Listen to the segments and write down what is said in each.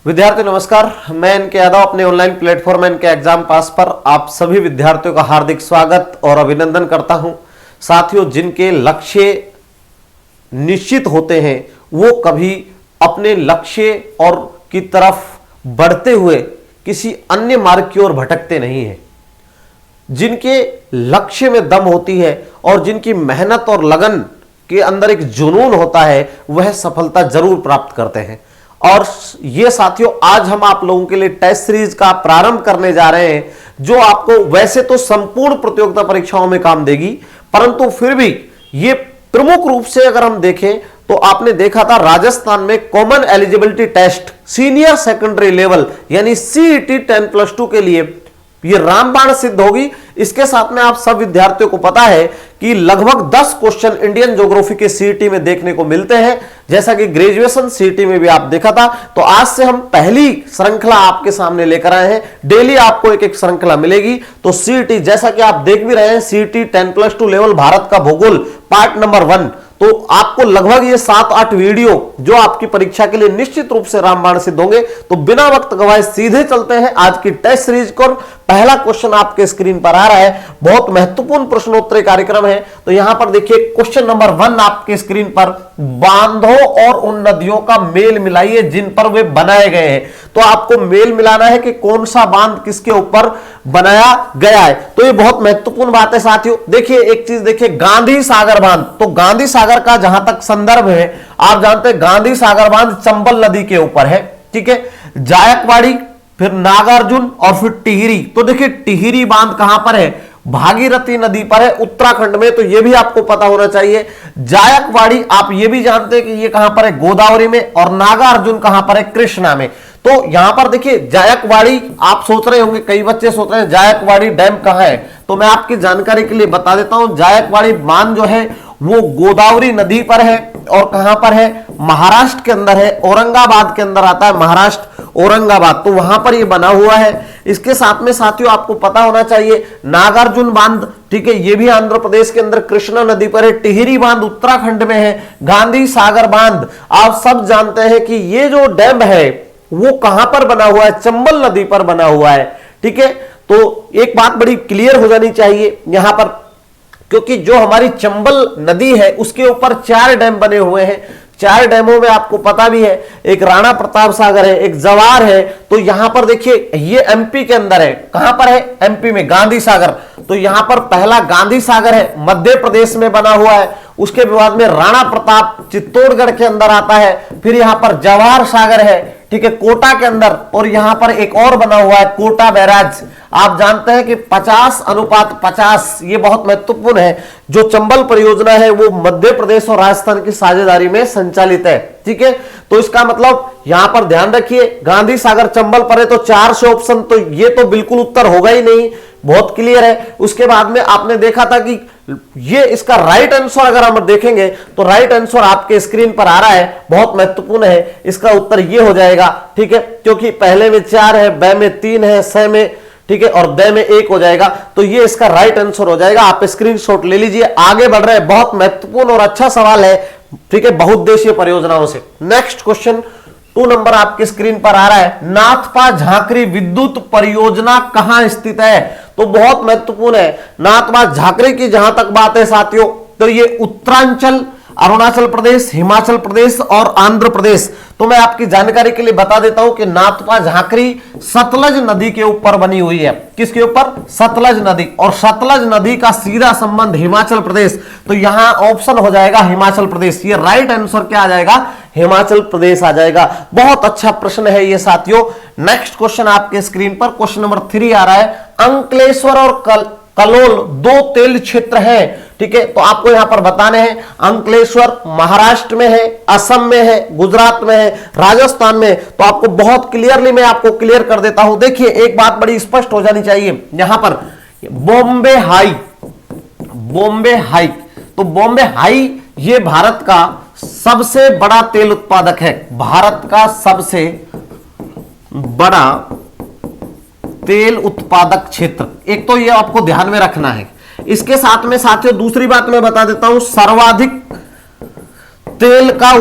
विद्यार्थी नमस्कार, मैं इनके यादव अपने ऑनलाइन प्लेटफॉर्म इनके एग्जाम पास पर आप सभी विद्यार्थियों का हार्दिक स्वागत और अभिनंदन करता हूं। साथियों, जिनके लक्ष्य निश्चित होते हैं वो कभी अपने लक्ष्य और की तरफ बढ़ते हुए किसी अन्य मार्ग की ओर भटकते नहीं हैं। जिनके लक्ष्य में दम होती है और जिनकी मेहनत और लगन के अंदर एक जुनून होता है, वह सफलता जरूर प्राप्त करते हैं। और ये साथियों, आज हम आप लोगों के लिए टेस्ट सीरीज का प्रारंभ करने जा रहे हैं, जो आपको वैसे तो संपूर्ण प्रतियोगिता परीक्षाओं में काम देगी, परंतु फिर भी ये प्रमुख रूप से अगर हम देखें तो आपने देखा था राजस्थान में common eligibility test senior secondary level यानी सीईटी 10+2 के लिए ये रामबाण सिद्ध होगी। इसके साथ में आप सब विद्यार्थियों को पता है कि लगभग 10 क्वेश्चन इंडियन ज्योग्राफी के सीईटी में देखने को मिलते हैं, जैसा कि ग्रेजुएशन सीईटी में भी आप देखा था। तो आज से हम पहली श्रृंखला आपके सामने लेकर आए हैं। डेली आपको एक एक श्रृंखला मिलेगी। तो सीईटी, जैसा कि आप देख भी रहे हैं, सीईटी 10+2 लेवल भारत का भूगोल पार्ट नंबर 1, तो आपको लगभग ये 7-8 वीडियो जो आपकी परीक्षा के लिए निश्चित रूप से रामबाण सिद्ध होंगे। तो बिना वक्त गवाए सीधे चलते हैं आज की टेस्ट सीरीज को। पहला क्वेश्चन आपके स्क्रीन पर आ रहा है, बहुत महत्वपूर्ण प्रश्नोत्तरी कार्यक्रम है। तो यहां पर देखिए क्वेश्चन नंबर 1 आपके स्क्रीन पर, बांधों और उन नदियों का मेल मिलाइए जिन पर वे बनाए गए हैं। तो आपको मेल मिलाना है कि कौन सा बांध किसके ऊपर बनाया गया है। तो ये बहुत महत्वपूर्ण बात है साथियों। देखिए एक चीज देखिए, गांधी सागर बांध, तो गांधी सागर का जहां तक संदर्भ है, आप जानते हैं गांधी सागर बांध चंबल नदी के ऊपर है, ठीक है। जायकवाड़ी, फिर नागार्जुन और फिर टिहरी। तो देखिए टिहरी बांध कहां पर है, भागीरथी नदी पर है, उत्तराखंड में। तो यह भी आपको पता होना चाहिए। जायकवाड़ी आप ये भी जानते हैं कि ये कहां पर है, गोदावरी में, और नागार्जुन कहां पर है, कृष्णा में। तो यहां पर देखिए जायकवाड़ी, आप सोच रहे होंगे, कई बच्चे सोच रहे हैं जायकवाड़ी डैम कहां है, तो मैं आपकी जानकारी के लिए बता देता हूं। जायकवाड़ी बांध जो है वो गोदावरी नदी पर है और कहां पर है, महाराष्ट्र के अंदर है, औरंगाबाद के अंदर आता है, महाराष्ट्र औरंगाबाद। तो वहां पर ये बना हुआ है। इसके साथ में साथियों आपको पता होना चाहिए नागार्जुन बांध, ठीक है, ये भी आंध्र प्रदेश के अंदर कृष्णा नदी पर है। टिहरी बांध उत्तराखंड में है। गांधी सागर बांध आप सब जानते हैं कि ये जो डैम है वो कहां पर बना हुआ है, चंबल नदी पर बना हुआ है, ठीक है। तो एक बात बड़ी क्लियर हो जानी चाहिए यहां पर, क्योंकि जो हमारी चंबल नदी है उसके ऊपर 4 डैम बने हुए हैं। 4 डैमों में आपको पता भी है, एक राणा प्रताप सागर है, एक जवार है। तो यहां पर देखिए ये एमपी के अंदर है। कहां पर है, एमपी में, गांधी सागर। तो यहां पर पहला गांधी सागर है, मध्य प्रदेश में बना हुआ है। उसके बाद में राणा प्रताप चित्तौड़गढ़ के अंदर आता है। फिर यहां पर जवाहर सागर है, ठीक है, कोटा के अंदर। और यहां पर एक और बना हुआ है कोटा बैराज। आप जानते हैं कि 50:50 ये बहुत महत्वपूर्ण है। जो चंबल परियोजना है वो मध्य प्रदेश और राजस्थान की साझेदारी में संचालित है, ठीक है। तो इसका मतलब यहां पर ध्यान रखिए, गांधी सागर चंबल पर है। तो 4 से ऑप्शन, तो ये तो बिल्कुल उत्तर होगा ही नहीं, बहुत क्लियर है। उसके बाद में आपने देखा था कि ये इसका राइट आंसर अगर हम देखेंगे तो राइट आंसर आपके स्क्रीन पर आ रहा है, बहुत महत्वपूर्ण है। इसका उत्तर ये हो जाएगा, ठीक है, क्योंकि पहले में 4 है, ब में 3 है, स में, ठीक है, और द में 1 हो जाएगा। तो ये इसका राइट आंसर हो जाएगा। आप स्क्रीनशॉट ले लीजिए। आगे बढ़ रहे हैं, बहुत महत्वपूर्ण और अच्छा सवाल है, ठीक है, बहुउद्देशीय परियोजनाओं से। नेक्स्ट क्वेश्चन 2 नंबर आपकी स्क्रीन पर आ रहा है, नाथपा झांकरी विद्युत परियोजना कहां स्थित है। तो बहुत महत्वपूर्ण है। नाथपा झांकरी की जहां तक बात है साथियों, तो ये उत्तरांचल, अरुणाचल प्रदेश, हिमाचल प्रदेश और आंध्र प्रदेश। तो मैं आपकी जानकारी के लिए बता देता हूं कि नाथपा झांकरी सतलज नदी के ऊपर बनी हुई है। किसके ऊपर, सतलज नदी। और सतलज नदी का सीधा संबंध हिमाचल प्रदेश। तो यहां ऑप्शन हो जाएगा हिमाचल प्रदेश। ये राइट आंसर क्या आ जाएगा, हिमाचल प्रदेश आ जाएगा। बहुत अच्छा प्रश्न है ये साथियों। नेक्स्ट क्वेश्चन आपके स्क्रीन पर क्वेश्चन नंबर 3 आ रहा है, अंकलेश्वर और कलोल 2 तेल क्षेत्र हैं, ठीक है। तो आपको यहां पर बताने हैं, अंकलेश्वर महाराष्ट्र में है, असम में है, गुजरात में है, राजस्थान में। तो आपको बहुत क्लियरली मैं आपको क्लियर कर देता हूं। देखिए एक बात बड़ी स्पष्ट हो जानी चाहिए यहां पर, बॉम्बे हाई, बॉम्बे हाई। तो बॉम्बे हाई ये भारत का सबसे बड़ा तेल उत्पादक है, भारत का सबसे बड़ा तेल उत्पादक क्षेत्र। एक तो ये आपको ध्यान में रखना है। इसके साथ में साथियों दूसरी बात मैं बता देता हूं, सर्वाधिक तेल का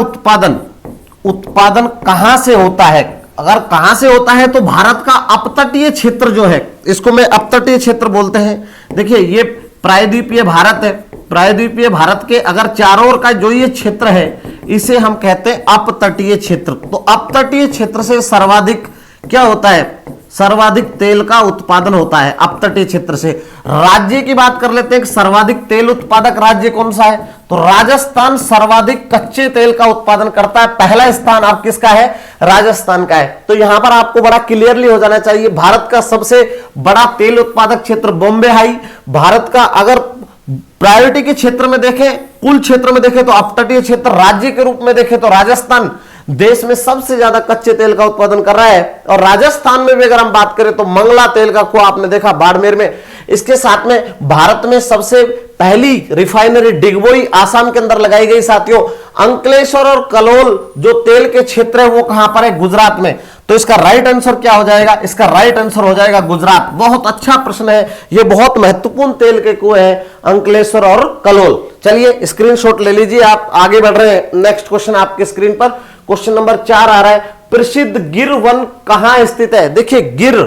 उत्पादन कहां से होता है, अगर कहां से होता है तो भारत का अपतटीय क्षेत्र जो है, इसको मैं अपतटीय क्षेत्र बोलते हैं। देखिए ये प्रायद्वीपीय भारत है, प्रायद्वीपीय भारत के अगर चारों ओर का जो ये क्षेत्र है इसे हम कहते हैं अपतटीय क्षेत्र। तो अपतटीय क्षेत्र से सर्वाधिक क्या होता है, सर्वाधिक तेल का उत्पादन होता है अपतटीय क्षेत्र से। राज्य की बात कर लेते हैं कि सर्वाधिक तेल उत्पादक राज्य कौन सा है, तो राजस्थान सर्वाधिक कच्चे तेल का उत्पादन करता है। पहला स्थान आप किसका है, राजस्थान का है। तो यहां पर आपको बड़ा क्लियरली हो जाना चाहिए, भारत का सबसे बड़ा तेल उत्पादक क्षेत्र बॉम्बे हाई। भारत का अगर प्रायोरिटी के क्षेत्र में देखें, कुल क्षेत्र में देखें तो अपतटीय क्षेत्र, राज्य के रूप में देखें तो राजस्थान देश में सबसे ज्यादा कच्चे तेल का उत्पादन कर रहा है। और राजस्थान में भी अगर हम बात करें तो मंगला तेल का कुआं आपने देखा बाड़मेर में। इसके साथ में भारत में सबसे पहली रिफाइनरी डिगबोई आसाम के अंदर लगाई गई साथियों। अंकलेश्वर और कलोल जो तेल के क्षेत्र है वो कहां पर है, गुजरात में। तो इसका राइट आंसर क्या हो जाएगा, इसका राइट आंसर हो जाएगा गुजरात। बहुत अच्छा प्रश्न है, ये बहुत महत्वपूर्ण तेल के कुएं हैं अंकलेश्वर और कलोल। चलिए स्क्रीनशॉट ले लीजिए, आप आगे बढ़ रहे हैं। नेक्स्ट क्वेश्चन आपके स्क्रीन पर क्वेश्चन नंबर 4 आ रहा है, प्रसिद्ध गिर वन कहां स्थित है। देखिए गिर,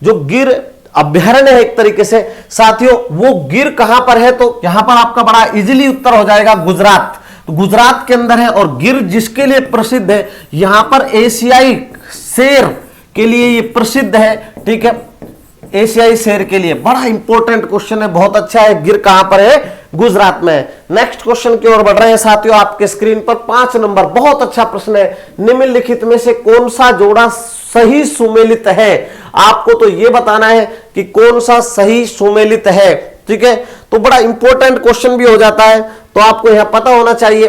जो गिर अभ्यारण्य है एक तरीके से साथियों, वो गिर कहां पर है, तो यहां पर आपका बड़ा इजीली उत्तर हो जाएगा गुजरात। तो गुजरात के अंदर है। और गिर जिसके लिए प्रसिद्ध है, यहां पर एशियाई शेर के लिए ये प्रसिद्ध है, ठीक है, एशियाई शेर के लिए। बड़ा इंपॉर्टेंट क्वेश्चन है, बहुत अच्छा है। गिर कहां पर है, गुजरात में। नेक्स्ट क्वेश्चन की ओर बढ़ रहे हैं साथियों, आपके स्क्रीन पर 5 नंबर, बहुत अच्छा प्रश्न है। निम्नलिखित में से कौन सा जोड़ा सही सुमेलित है। आपको तो यह बताना है कि कौन सा सही सुमेलित है, ठीक है। तो बड़ा इंपॉर्टेंट क्वेश्चन भी हो जाता है, तो आपको यहां पता होना चाहिए।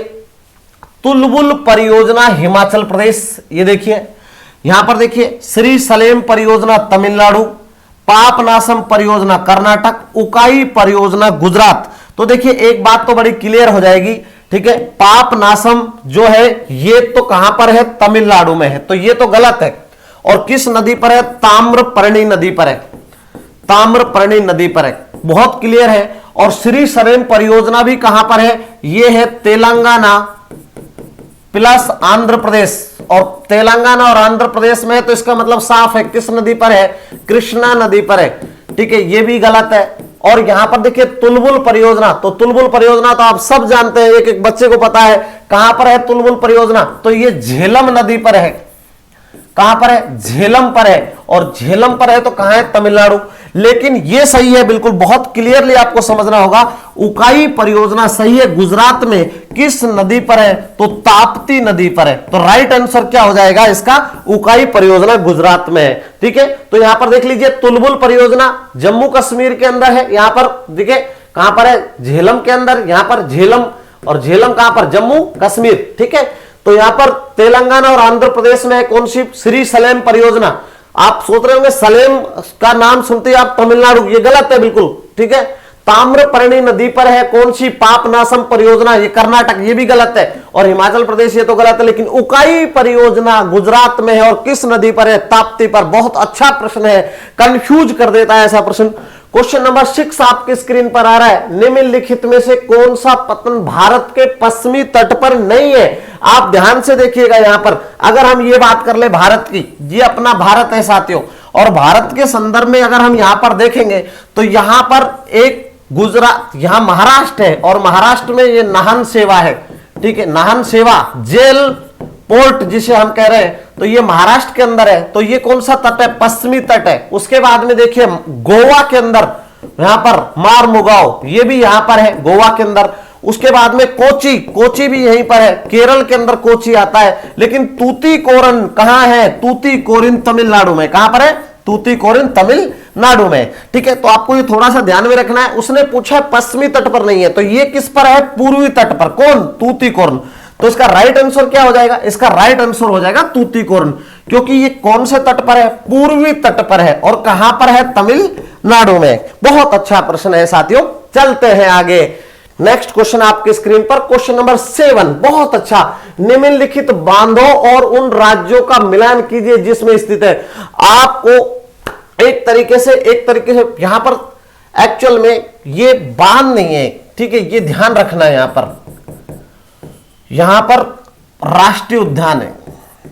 तुलबुल परियोजना हिमाचल प्रदेश, ये देखिए यहां पर देखिए, श्री सलेम परियोजना तमिलनाडु, पापनासम परियोजना कर्नाटक, उकाई परियोजना गुजरात। तो देखिए एक बात तो बड़ी क्लियर हो जाएगी, ठीक है, पापनासम जो है ये तो कहां पर है, तमिलनाडु में है, तो ये तो गलत है। और किस नदी पर है, ताम्रपर्णी नदी पर है, ताम्रपर्णी नदी पर है, बहुत क्लियर है। और श्री सलेम परियोजना भी कहां पर है, ये है तेलंगाना प्लस आंध्र प्रदेश। और तेलंगाना और आंध्र प्रदेश में है, तो इसका मतलब साफ है किस नदी पर है, कृष्णा नदी पर है, ठीक है, ये भी गलत है। और यहां पर देखिए तुलबुल परियोजना, तो तुलबुल परियोजना तो आप सब जानते हैं, एक एक बच्चे को पता है कहां पर है तुलबुल परियोजना, तो ये झेलम नदी पर है। कहां पर है, झेलम पर है। और झेलम पर है तो कहां है, तमिलनाडु। लेकिन ये सही है, बिल्कुल बहुत क्लियरली आपको समझना होगा। उकाई परियोजना सही है, गुजरात में किस नदी पर है, तो ताप्ती नदी पर है। तो राइट आंसर क्या हो जाएगा इसका, उकाई परियोजना गुजरात में है, ठीक है। तो यहां पर देख लीजिए तुलबुल परियोजना जम्मू कश्मीर के अंदर है। यहां पर देखिए कहां पर है, झेलम के अंदर, यहां पर झेलम, और झेलम कहां पर, जम्मू कश्मीर, ठीक है। तो यहां पर तेलंगाना और आंध्र प्रदेश में कौन सी, श्री सलेम परियोजना। आप सोच रहे होंगे सलेम का नाम सुनते ही आप तमिलनाडु, ये गलत है बिल्कुल, ठीक है। ताम्रपर्णी नदी पर है कौन सी, पापनासम परियोजना, ये कर्नाटक, ये भी गलत है। और हिमाचल प्रदेश ये तो गलत है। लेकिन उकाई परियोजना गुजरात में है और किस नदी पर है, ताप्ती पर। बहुत अच्छा प्रश्न है, कंफ्यूज कर देता है ऐसा प्रश्न। क्वेश्चन नंबर 6 आपके स्क्रीन पर आ रहा है, निम्नलिखित में से कौन सा पत्तन भारत के पश्चिमी तट पर नहीं है। आप ध्यान से देखिएगा, यहां पर अगर हम ये बात कर ले भारत की, ये अपना भारत है साथियों, और भारत के संदर्भ में अगर हम यहां पर देखेंगे तो यहां पर एक गुजरात, यहां महाराष्ट्र है, और महाराष्ट्र में ये नाहन सेवा है, ठीक है, नाहन सेवा जेल पोर्ट जिसे हम कह रहे हैं, तो ये महाराष्ट्र के अंदर है। तो ये कौन सा तट है, पश्चिमी तट है। उसके बाद में देखिए गोवा के अंदर, यहां पर मारमुगाव, ये भी यहां पर है गोवा के अंदर। उसके बाद में कोची, कोची भी यहीं पर है, केरल के अंदर कोची आता है। लेकिन तूतीकोरन कहां है, तूतीकोरिन तमिलनाडु में, कहां पर है, तूतीकोरिन तमिलनाडु में, ठीक है। तो आपको ये थोड़ा सा ध्यान में रखना है। उसने पूछा पश्चिमी तट पर नहीं है, तो ये किस पर है, पूर्वी तट पर, कौन, तूतीकोरन। तो इसका राइट आंसर क्या हो जाएगा, इसका राइट आंसर हो जाएगा तूतीकोरन, क्योंकि ये कौन से तट पर है, पूर्वी तट पर है, और कहां पर है, तमिलनाडु में। बहुत अच्छा प्रश्न है साथियों। चलते हैं आगे, नेक्स्ट क्वेश्चन आपके स्क्रीन पर, क्वेश्चन नंबर 7, बहुत अच्छा। निम्नलिखित बांधों और उन राज्यों का मिलान कीजिए जिसमें स्थित है। आपको एक तरीके से यहां पर एक्चुअल में ये बांध नहीं है, ठीक है, ये ध्यान रखना है। यहां पर राष्ट्रीय उद्यान है,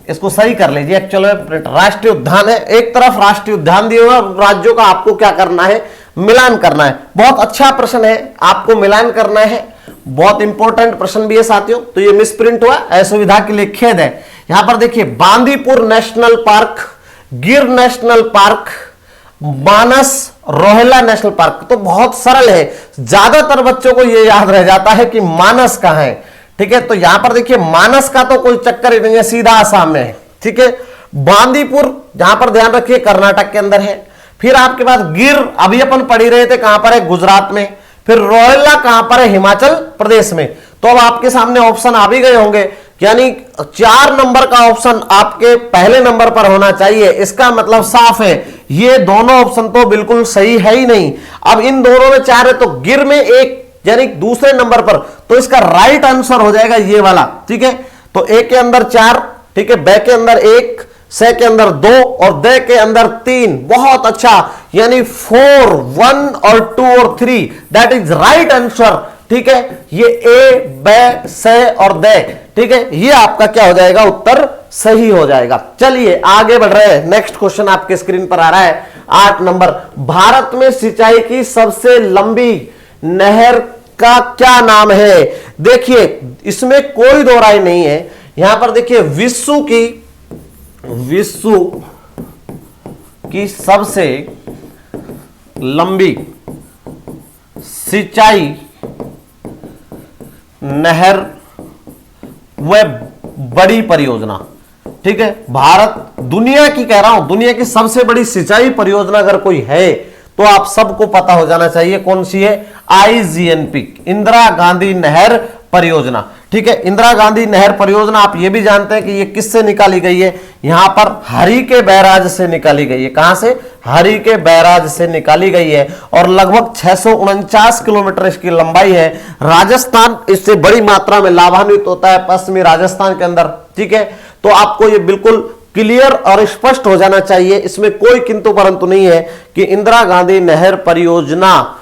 इसको सही कर लीजिए। एक्चुअल में राष्ट्रीय उद्यान है, एक तरफ राष्ट्रीय उद्यान दिए हुए राज्यों का आपको क्या करना है, मिलान करना है। बहुत अच्छा प्रश्न है, आपको मिलान करना है, बहुत इंपॉर्टेंट प्रश्न भी है साथियों। तो ये मिसप्रिंट हुआ, असुविधा के लिए खेद है। यहां पर देखिए बांदीपुर नेशनल पार्क, गिर नेशनल पार्क, मानस रोहिला नेशनल पार्क। तो बहुत सरल है, ज्यादातर बच्चों को यह याद रह जाता है कि मानस कहां है। ठीक है, तो यहां पर देखिए मानस का तो कोई चक्कर ही नहीं है, सीधा आसाम में है। ठीक है, बांदीपुर यहां पर ध्यान रखिए कर्नाटक के अंदर है। फिर आपके पास गिर अभी अपन पढ़ ही रहे थे, कहां पर है, गुजरात में। फिर रोहिला कहां पर है, हिमाचल प्रदेश में। तो अब आपके सामने ऑप्शन आ भी गए होंगे, यानी 4 नंबर का ऑप्शन आपके पहले नंबर पर होना चाहिए। इसका मतलब साफ है ये दोनों ऑप्शन तो बिल्कुल सही है ही नहीं। अब इन दोनों में 4 है तो गिर में 1 यानी दूसरे नंबर पर, तो इसका राइट आंसर हो जाएगा ये वाला। ठीक है, तो ए के अंदर 4, ठीक है, ब के अंदर 1, से के अंदर 2 और दे के अंदर 3। बहुत अच्छा, यानी 4, 1 और 2 और 3 दैट इज राइट आंसर। ठीक है, ये ए, ब, से और दे, ठीक है, ये आपका क्या हो जाएगा, उत्तर सही हो जाएगा। चलिए आगे बढ़ रहे हैं। नेक्स्ट क्वेश्चन आपके स्क्रीन पर आ रहा है 8 नंबर। भारत में सिंचाई की सबसे लंबी नहर का क्या नाम है? देखिए इसमें कोई दो राय नहीं है। यहां पर देखिए विश्व की सबसे लंबी सिंचाई नहर व बड़ी परियोजना, ठीक है, भारत दुनिया की कह रहा हूं, दुनिया की सबसे बड़ी सिंचाई परियोजना अगर कोई है तो आप सबको पता हो जाना चाहिए कौन सी है, IGNP, इंदिरा गांधी नहर परियोजना। ठीक है, इंदिरा गांधी नहर परियोजना आप ये भी जानते हैं कि ये किससे निकाली गई है, यहां पर हरि के बैराज से निकाली गई है। कहां से? हरि के बैराज से निकाली गई है और लगभग 649 किलोमीटर इसकी लंबाई है। राजस्थान इससे बड़ी मात्रा में लाभान्वित होता है, पश्चिमी राजस्थान के अंदर। ठीक है, तो आपको ये बिल्कुल क्लियर और स्पष्ट हो जाना चाहिए, इसमें कोई किंतु परंतु नहीं है कि इंदिरा गांधी नहर परियोजना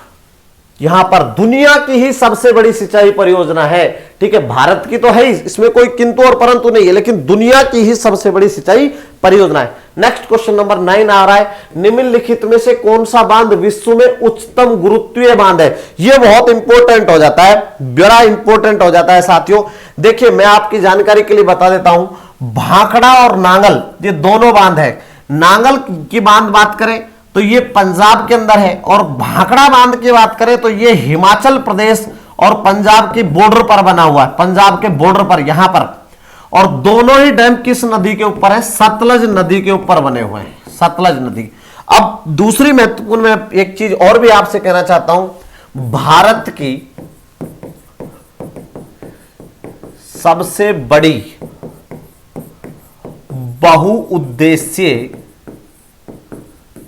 यहां पर दुनिया की ही सबसे बड़ी सिंचाई परियोजना है। ठीक है, भारत की तो है ही, इसमें कोई किंतु और परंतु नहीं है, लेकिन दुनिया की ही सबसे बड़ी सिंचाई परियोजना है। नेक्स्ट क्वेश्चन नंबर 9 आ रहा है, निम्नलिखित में से कौन सा बांध विश्व में उच्चतम गुरुत्वीय बांध है? यह बहुत इंपॉर्टेंट हो जाता है, बड़ा इंपॉर्टेंट हो जाता है साथियों। देखिए मैं आपकी जानकारी के लिए बता देता हूं, भाखड़ा और नांगल ये दोनों बांध है। नांगल की बात करें तो ये पंजाब के अंदर है, और भाखड़ा बांध की बात करें तो ये हिमाचल प्रदेश और पंजाब के बॉर्डर पर बना हुआ है, पंजाब के बॉर्डर पर यहां पर। और दोनों ही डैम किस नदी के ऊपर है? सतलज नदी के ऊपर बने हुए हैं, सतलज नदी। अब दूसरी महत्वपूर्ण मैं एक चीज और भी आपसे कहना चाहता हूं, भारत की सबसे बड़ी बहुउद्देश्यीय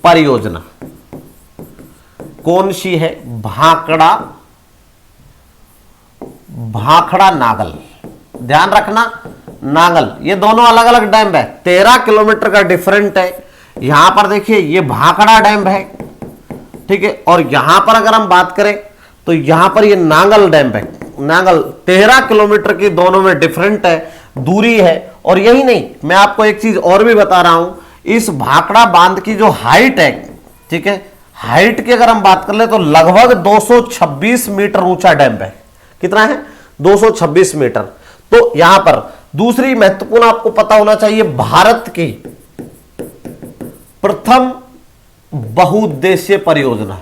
परियोजना कौन सी है? भाखड़ा नांगल। ध्यान रखना, नांगल ये दोनों अलग अलग डैम है, 13 किलोमीटर का डिफरेंट है। यहां पर देखिए ये भाखड़ा डैम है, ठीक है, और यहां पर अगर हम बात करें तो यहां पर ये नांगल डैम है। नांगल 13 किलोमीटर की दोनों में डिफरेंट है, दूरी है। और यही नहीं, मैं आपको एक चीज और भी बता रहा हूं, इस भाखड़ा बांध की जो हाइट है, ठीक है, हाइट की अगर हम बात कर ले तो लगभग 226 मीटर ऊंचा डैम है। कितना है? 226 मीटर। तो यहां पर दूसरी महत्वपूर्ण आपको पता होना चाहिए, भारत की प्रथम बहुउद्देश्यीय परियोजना,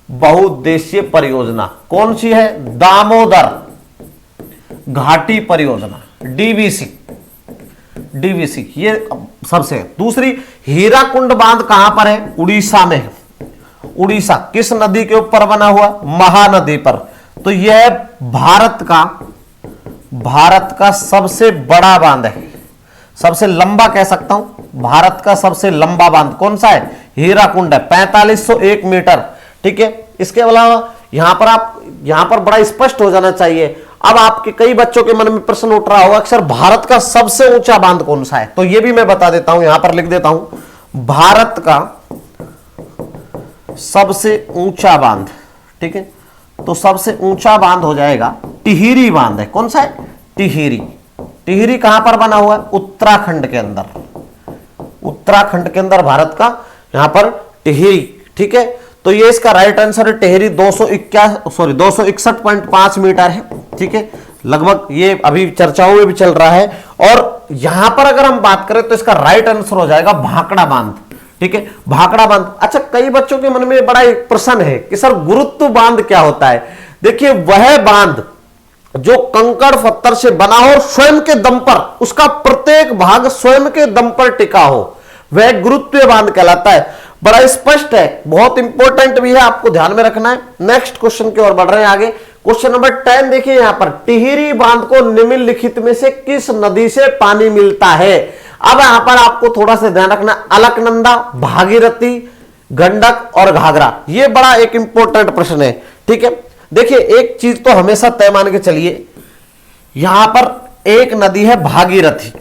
बहुउद्देश्यीय परियोजना कौन सी है? दामोदर घाटी परियोजना, डीवीसी ये सबसे। दूसरी हीराकुंड बांध कहां पर है? उड़ीसा में है। उड़ीसा किस नदी के ऊपर बना हुआ? महानदी पर। तो यह भारत का सबसे बड़ा बांध है, सबसे लंबा कह सकता हूं। भारत का सबसे लंबा बांध कौन सा है? हीराकुंड है, 4501 मीटर। ठीक है, इसके अलावा यहां पर बड़ा स्पष्ट हो जाना चाहिए। अब आपके कई बच्चों के मन में प्रश्न उठ रहा होगा, अक्सर भारत का सबसे ऊंचा बांध कौन सा है? तो यह भी मैं बता देता हूं, यहां पर लिख देता हूं, भारत का सबसे ऊंचा बांध। ठीक है, तो सबसे ऊंचा बांध हो जाएगा टिहरी बांध है। कौन सा है? टिहरी। टिहरी कहां पर बना हुआ है? उत्तराखंड के अंदर। उत्तराखंड के अंदर भारत का यहां पर टिहरी। ठीक है, तो ये इसका राइट आंसर है टिहरी। 261.5 मीटर है। ठीक है, लगभग ये अभी चर्चाओं में भी चल रहा है। और यहां पर अगर हम बात करें तो इसका राइट आंसर हो जाएगा भाखड़ा बांध। ठीक है, भाखड़ा बांध। अच्छा, कई बच्चों के मन में बड़ा एक प्रश्न है कि सर गुरुत्व बांध क्या होता है? देखिए, वह बांध जो कंकड़ पत्थर से बना हो, स्वयं के दम पर, उसका प्रत्येक भाग स्वयं के दम पर टिका हो, वह गुरुत्वीय बांध कहलाता है। बड़ा स्पष्ट है, बहुत इंपॉर्टेंट भी है, आपको ध्यान में रखना है। नेक्स्ट क्वेश्चन की ओर बढ़ रहे हैं आगे। क्वेश्चन नंबर 10 देखिए, यहां पर टिहरी बांध को निम्नलिखित में से किस नदी से पानी मिलता है? अब यहां पर आपको थोड़ा सा ध्यान रखना, अलकनंदा, भागीरथी, गंडक और घाघरा। यह बड़ा एक इंपॉर्टेंट प्रश्न है। ठीक है, देखिए एक चीज तो हमेशा तय मान के चलिए, यहां पर एक नदी है भागीरथी,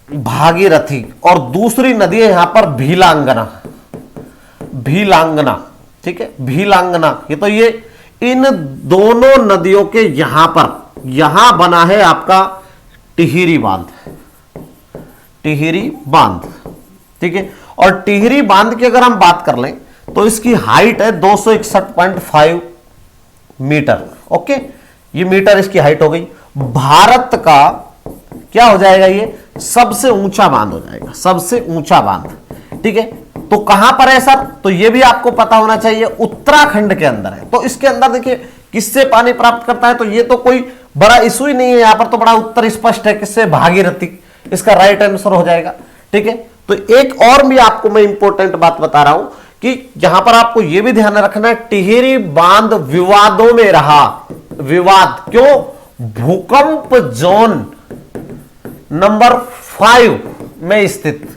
भागीरथी, और दूसरी नदी है यहां पर भीलांगना, भीलांगना। ठीक है, भीलांगना। ये इन दोनों नदियों के यहां बना है आपका टिहरी बांध, टिहरी बांध। ठीक है, और टिहरी बांध की अगर हम बात कर लें तो इसकी हाइट है 261.5 मीटर। ओके, ये मीटर इसकी हाइट हो गई। भारत का क्या हो जाएगा? ये सबसे ऊंचा बांध हो जाएगा, सबसे ऊंचा बांध। ठीक है, तो कहां पर है सर? तो ये भी आपको पता होना चाहिए, उत्तराखंड के अंदर है। तो इसके अंदर देखिए किससे पानी प्राप्त करता है, तो ये तो कोई बड़ा इशू ही नहीं है, यहां पर तो बड़ा उत्तर स्पष्ट है, किससे? भागीरथी। इसका राइट आंसर हो जाएगा। ठीक है, तो एक और भी आपको मैं इंपॉर्टेंट बात बता रहा हूं कि यहां पर आपको यह भी ध्यान रखना है, टिहरी बांध विवादों में रहा। विवाद क्यों? भूकंप जोन नंबर 5 में स्थित।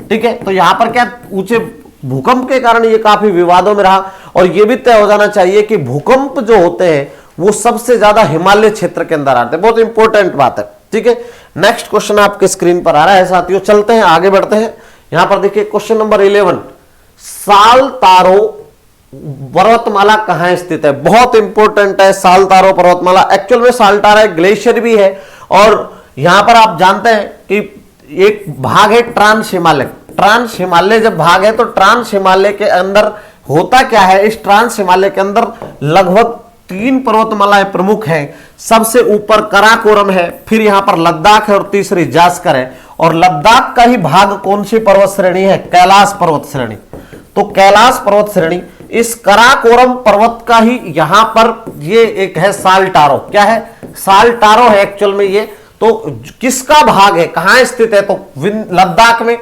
ठीक है, तो यहां पर क्या ऊंचे भूकंप के कारण ये काफी विवादों में रहा। और यह भी तय हो जाना चाहिए कि भूकंप जो होते हैं वो सबसे ज्यादा हिमालय क्षेत्र के अंदर आते हैं। बहुत इंपॉर्टेंट बात है। ठीक है, नेक्स्ट क्वेश्चन आपके स्क्रीन पर आ रहा है साथियों, चलते हैं आगे बढ़ते हैं। यहां पर देखिए क्वेश्चन नंबर 11, सालतारो पर्वतमाला कहां स्थित है? बहुत इंपॉर्टेंट है सालतारो पर्वतमाला। एक्चुअल में सालटारा एक ग्लेशियर भी है, और यहां पर आप जानते हैं कि एक भाग है ट्रांस हिमालय। ट्रांस हिमालय जब भाग है तो ट्रांस हिमालय के अंदर होता क्या है? इस ट्रांस हिमालय के अंदर लगभग 3 पर्वतमालाएं प्रमुख हैं। सबसे ऊपर कराकोरम है, फिर यहां पर लद्दाख है, और तीसरी जास्कर है। और लद्दाख का ही भाग कौन सी पर्वत श्रेणी है? कैलाश पर्वत श्रेणी। तो कैलाश पर्वत श्रेणी, इस कराकोरम पर्वत का ही यहां पर ये एक है सालटारो। क्या है? सालटारो है एक्चुअल में ये। तो किसका भाग है, कहां स्थित है? तो लद्दाख में,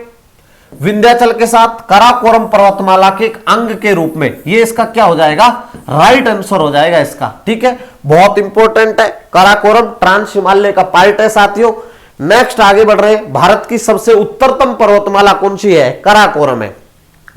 विंध्याचल के साथ कराकोरम पर्वतमाला के एक अंग के रूप में। ये इसका क्या हो जाएगा? राइट आंसर हो जाएगा इसका। ठीक है, बहुत इंपॉर्टेंट है। कराकोरम ट्रांस हिमालय का पार्ट है साथियों। नेक्स्ट आगे बढ़ रहे हैं, भारत की सबसे उत्तरतम पर्वतमाला कौन सी है? कराकोरम है।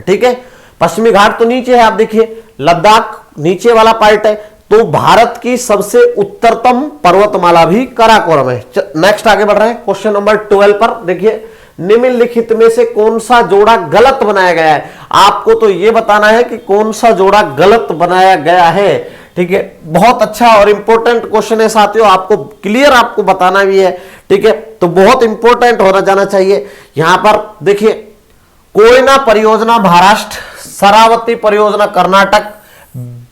ठीक है, पश्चिमी घाट तो नीचे है, आप देखिए लद्दाख नीचे वाला पार्ट है, तो भारत की सबसे उत्तरतम पर्वतमाला भी कराकोरम है। नेक्स्ट आगे बढ़ रहे हैं क्वेश्चन नंबर 12 पर। देखिए, निम्नलिखित में से कौन सा जोड़ा गलत बनाया गया है? आपको तो यह बताना है कि कौन सा जोड़ा गलत बनाया गया है। ठीक है, बहुत अच्छा और इंपॉर्टेंट क्वेश्चन है साथियों, आपको क्लियर आपको बताना भी है। ठीक है, तो बहुत इंपॉर्टेंट होना जाना चाहिए। यहां पर देखिए, कोयना परियोजना महाराष्ट्र, शरावती परियोजना कर्नाटक,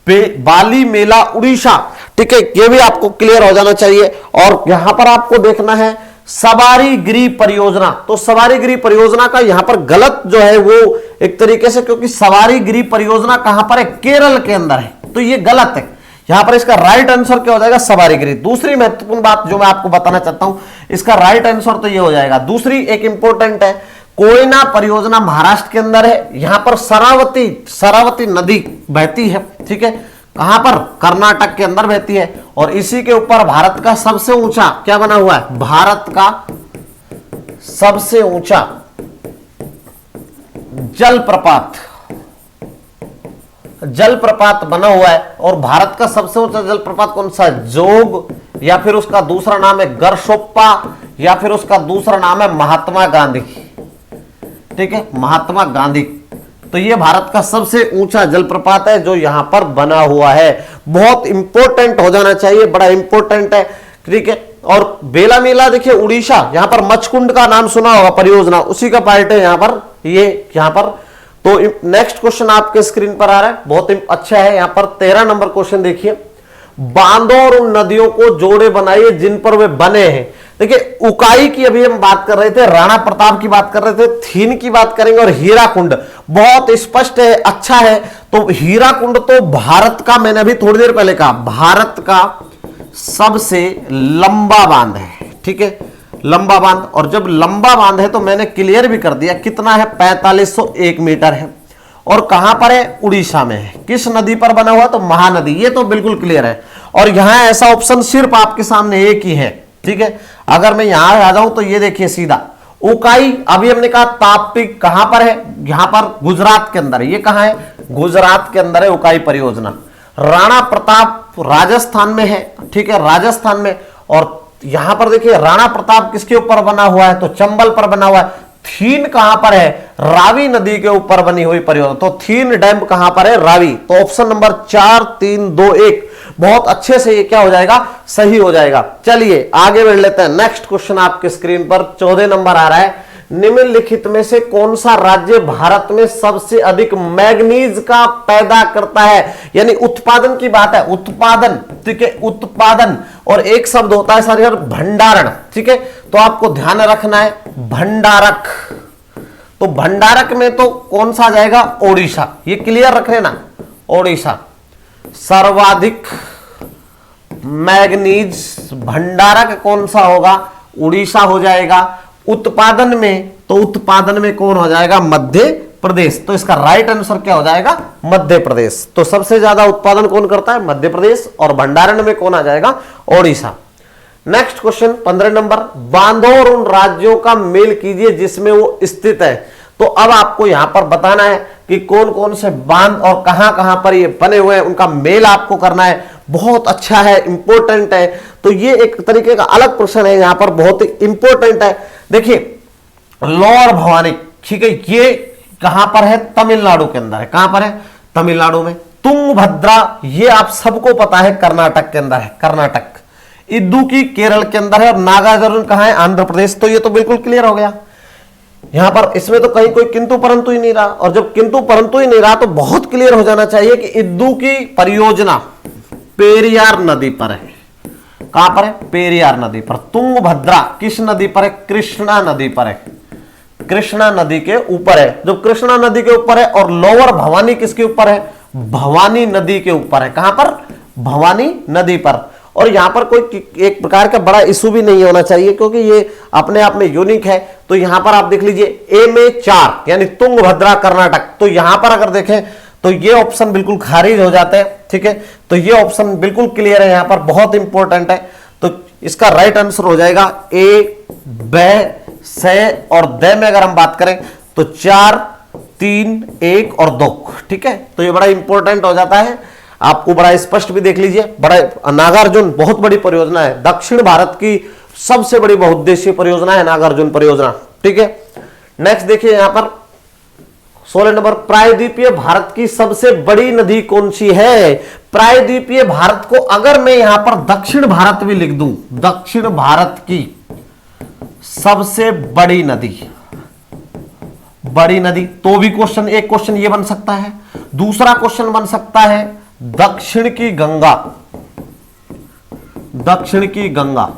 बाली मेला उड़ीसा। ठीक है, यह भी आपको क्लियर हो जाना चाहिए। और यहां पर आपको देखना है सवारी गिरी परियोजना। तो सवारी गिरी परियोजना का यहां पर गलत जो है वो एक तरीके से, क्योंकि सवारी गिरी परियोजना कहां पर है? केरल के अंदर है, तो ये गलत है। यहां पर इसका राइट आंसर क्या हो जाएगा? सवारी गिरी। दूसरी महत्वपूर्ण बात जो मैं आपको बताना चाहता हूं, इसका राइट आंसर तो ये हो जाएगा। दूसरी एक इंपॉर्टेंट है, कोयना परियोजना महाराष्ट्र के अंदर है, यहां पर शरावती नदी बहती है। ठीक है, कहां पर? कर्नाटक के अंदर बहती है। और इसी के ऊपर भारत का सबसे ऊंचा क्या बना हुआ है? भारत का सबसे ऊंचा जलप्रपात बना हुआ है। और भारत का सबसे ऊंचा जलप्रपात कौन सा? जोग, या फिर उसका दूसरा नाम है गरशोप्पा, या फिर उसका दूसरा नाम है महात्मा गांधी। ठीक है, महात्मा गांधी। तो ये भारत का सबसे ऊंचा जलप्रपात है जो यहां पर बना हुआ है। बहुत इंपॉर्टेंट हो जाना चाहिए, बड़ा इंपॉर्टेंट है। ठीक है, और बेला मेला देखिए उड़ीसा, यहां पर मचकुंड का नाम सुना होगा, परियोजना उसी का पार्ट है यहां पर, ये यहां पर। तो नेक्स्ट क्वेश्चन आपके स्क्रीन पर आ रहा है, बहुत अच्छा है। यहां पर 13 नंबर क्वेश्चन देखिए, बांधों और उन नदियों को जोड़े बनाइए जिन पर वे बने हैं। देखिए उकाई की अभी हम बात कर रहे थे, राणा प्रताप की बात कर रहे थे, थीन की बात करेंगे, और हीराकुंड बहुत स्पष्ट है, अच्छा है। तो हीराकुंड तो भारत का, मैंने अभी थोड़ी देर पहले कहा, भारत का सबसे लंबा बांध है, ठीक है, लंबा बांध। और जब लंबा बांध है तो मैंने क्लियर भी कर दिया कितना है, 4501 मीटर है। और कहां पर है, उड़ीसा में है। किस नदी पर बना हुआ, तो महानदी, ये तो बिल्कुल क्लियर है। और यहां ऐसा ऑप्शन सिर्फ आपके सामने एक ही है, ठीक है। अगर मैं यहां आ जाऊं तो ये देखिए सीधा उकाई, अभी हमने कहा ताप्ती कहां पर है, यहां पर गुजरात के अंदर है। ये कहां है, गुजरात के अंदर है उकाई परियोजना। राणा प्रताप राजस्थान में है, ठीक है, राजस्थान में। और यहां पर देखिए राणा प्रताप किसके ऊपर बना हुआ है, तो चंबल पर बना हुआ है। थीन कहां पर है, रावी नदी के ऊपर बनी हुई परियोजना। तो थीन डैम कहां पर है, रावी। तो ऑप्शन नंबर 4 3 2 1 बहुत अच्छे से ये क्या हो जाएगा, सही हो जाएगा। चलिए आगे बढ़ लेते हैं। नेक्स्ट क्वेश्चन आपके स्क्रीन पर 14 नंबर आ रहा है, निम्नलिखित में से कौन सा राज्य भारत में सबसे अधिक मैग्नीज का पैदा करता है। यानी उत्पादन की बात है, उत्पादन, ठीक है, उत्पादन। और एक शब्द होता है सर भंडारण, ठीक है, तो आपको ध्यान रखना है भंडारक। तो भंडारक में तो कौन सा जाएगा, ओडिशा, ये क्लियर रख लेना, ओडिशा। सर्वाधिक मैग्नीज भंडारक कौन सा होगा, उड़ीसा हो जाएगा। उत्पादन में, तो उत्पादन में कौन हो जाएगा, मध्य प्रदेश। तो इसका राइट आंसर क्या हो जाएगा, मध्य प्रदेश। तो सबसे ज्यादा उत्पादन कौन करता है, मध्य प्रदेश। और भंडारण में कौन आ जाएगा, ओडिशा। नेक्स्ट क्वेश्चन 15 नंबर, बांधों और उन राज्यों का मेल कीजिए जिसमें वो स्थित है। तो अब आपको यहां पर बताना है कि कौन कौन से बांध और कहां कहां पर ये बने हुए हैं, उनका मेल आपको करना है। बहुत अच्छा है, इंपॉर्टेंट है। तो ये एक तरीके का अलग प्रश्न है, यहां पर बहुत ही इंपॉर्टेंट है। देखिए लोअर भवानी, ठीक है, ये कहां पर है, तमिलनाडु के अंदर है। कहां पर है, तमिलनाडु में। तुंगभद्रा, ये आप सबको पता है, कर्नाटक के अंदर है, कर्नाटक। इदुक्की केरल के अंदर है। और नागार्जुन कहां है, आंध्र प्रदेश। तो ये तो बिल्कुल क्लियर हो गया। यहां पर इसमें तो कहीं कोई किंतु परंतु ही नहीं रहा। और जब किंतु परंतु ही नहीं रहा तो बहुत क्लियर हो जाना चाहिए कि इदुक्की परियोजना पेरियार नदी पर है। कहां पर है, पेरियार नदी पर। तुंगभद्रा किस नदी पर है, कृष्णा नदी पर है, कृष्णा नदी के ऊपर है। जो कृष्णा नदी के ऊपर है। और लोअर भवानी किसके ऊपर है, भवानी नदी के ऊपर है। कहां पर, भवानी नदी पर। और यहां पर कोई एक प्रकार का बड़ा इशू भी नहीं होना चाहिए क्योंकि ये अपने आप में यूनिक है। तो यहां पर आप देख लीजिए ए में 4 यानी तुंगभद्रा कर्नाटक। तो यहां पर अगर देखें तो ये ऑप्शन बिल्कुल खारिज हो जाते हैं, ठीक है। तो ये ऑप्शन बिल्कुल क्लियर है, यहां पर बहुत इंपॉर्टेंट है। तो इसका राइट आंसर हो जाएगा ए, ब, से और द में अगर हम बात करें तो 4 3 1 और 2, ठीक है। तो ये बड़ा इंपॉर्टेंट हो जाता है, आपको बड़ा स्पष्ट भी देख लीजिए। बड़ा नागार्जुन बहुत बड़ी परियोजना है, दक्षिण भारत की सबसे बड़ी बहुउद्देशीय परियोजना है नागार्जुन परियोजना, ठीक है। नेक्स्ट देखिए यहां पर 16 नंबर, प्रायद्वीपीय भारत की सबसे बड़ी नदी कौन सी है। प्रायद्वीपीय भारत को अगर मैं यहां पर दक्षिण भारत भी लिख दूं, दक्षिण भारत की सबसे बड़ी नदी, बड़ी नदी, तो भी क्वेश्चन, एक क्वेश्चन ये बन सकता है। दूसरा क्वेश्चन बन सकता है दक्षिण की गंगा, दक्षिण की गंगा,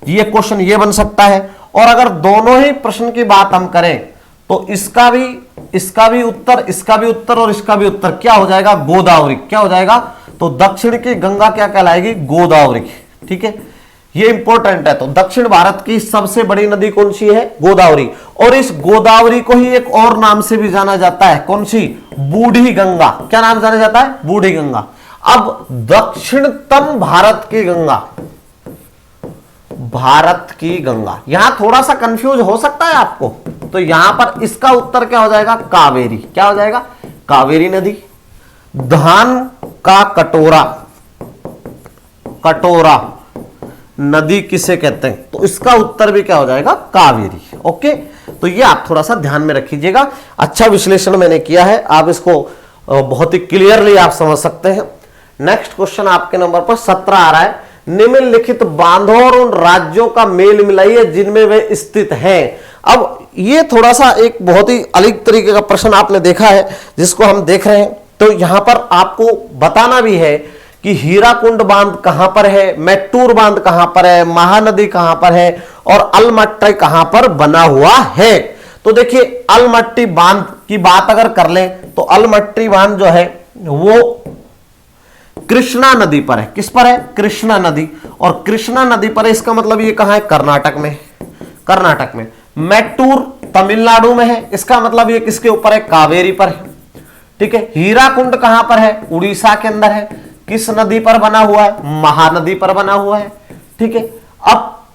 ये क्वेश्चन ये बन सकता है। और अगर दोनों ही प्रश्न की बात हम करें तो इसका भी उत्तर, इसका भी उत्तर और इसका भी उत्तर क्या हो जाएगा, गोदावरी। क्या हो जाएगा, तो दक्षिण की गंगा क्या कहलाएगी, गोदावरी, ठीक है। ये इंपॉर्टेंट है। तो दक्षिण भारत की सबसे बड़ी नदी कौन सी है, गोदावरी। और इस गोदावरी को ही एक और नाम से भी जाना जाता है, कौन सी, बूढ़ी गंगा। क्या नाम जाना जाता है, बूढ़ी गंगा। अब दक्षिणतम भारत की गंगा, भारत की गंगा, यहां थोड़ा सा कंफ्यूज हो सकता है आपको। तो यहां पर इसका उत्तर क्या हो जाएगा, कावेरी। क्या हो जाएगा, कावेरी नदी। धान का कटोरा, कटोरा नदी किसे कहते हैं, तो इसका उत्तर भी क्या हो जाएगा, कावेरी। ओके, तो ये आप थोड़ा सा ध्यान में रखिएगा। अच्छा विश्लेषण मैंने किया है, आप इसको बहुत ही क्लियरली आप समझ सकते हैं। नेक्स्ट क्वेश्चन आपके नंबर पर 17 आ रहा है, निम्नलिखित बांधों और उन राज्यों का मेल मिलाइए जिनमें वे स्थित हैं। अब ये थोड़ा सा एक बहुत ही अलग तरीके का प्रश्न आपने देखा है जिसको हम देख रहे हैं। तो यहां पर आपको बताना भी है कि हीराकुंड बांध कहां पर है, मैट्टूर बांध कहां पर है, महानदी कहां पर है और अलमट्टी कहां पर बना हुआ है। तो देखिए अलमट्टी बांध की बात अगर कर लें तो अलमट्टी बांध जो है वो कृष्णा नदी पर है। किस पर है? कृष्णा नदी। और कृष्णा नदी पर है, इसका मतलब ये कहां है? कर्नाटक में। कर्नाटक में। मैट्टूर तमिलनाडु में है, इसका मतलब ये किसके ऊपर है? कावेरी पर है। ठीक है। हीराकुंड कहां पर है? उड़ीसा के अंदर है। किस नदी पर बना हुआ है? महानदी पर बना हुआ है। ठीक है। अब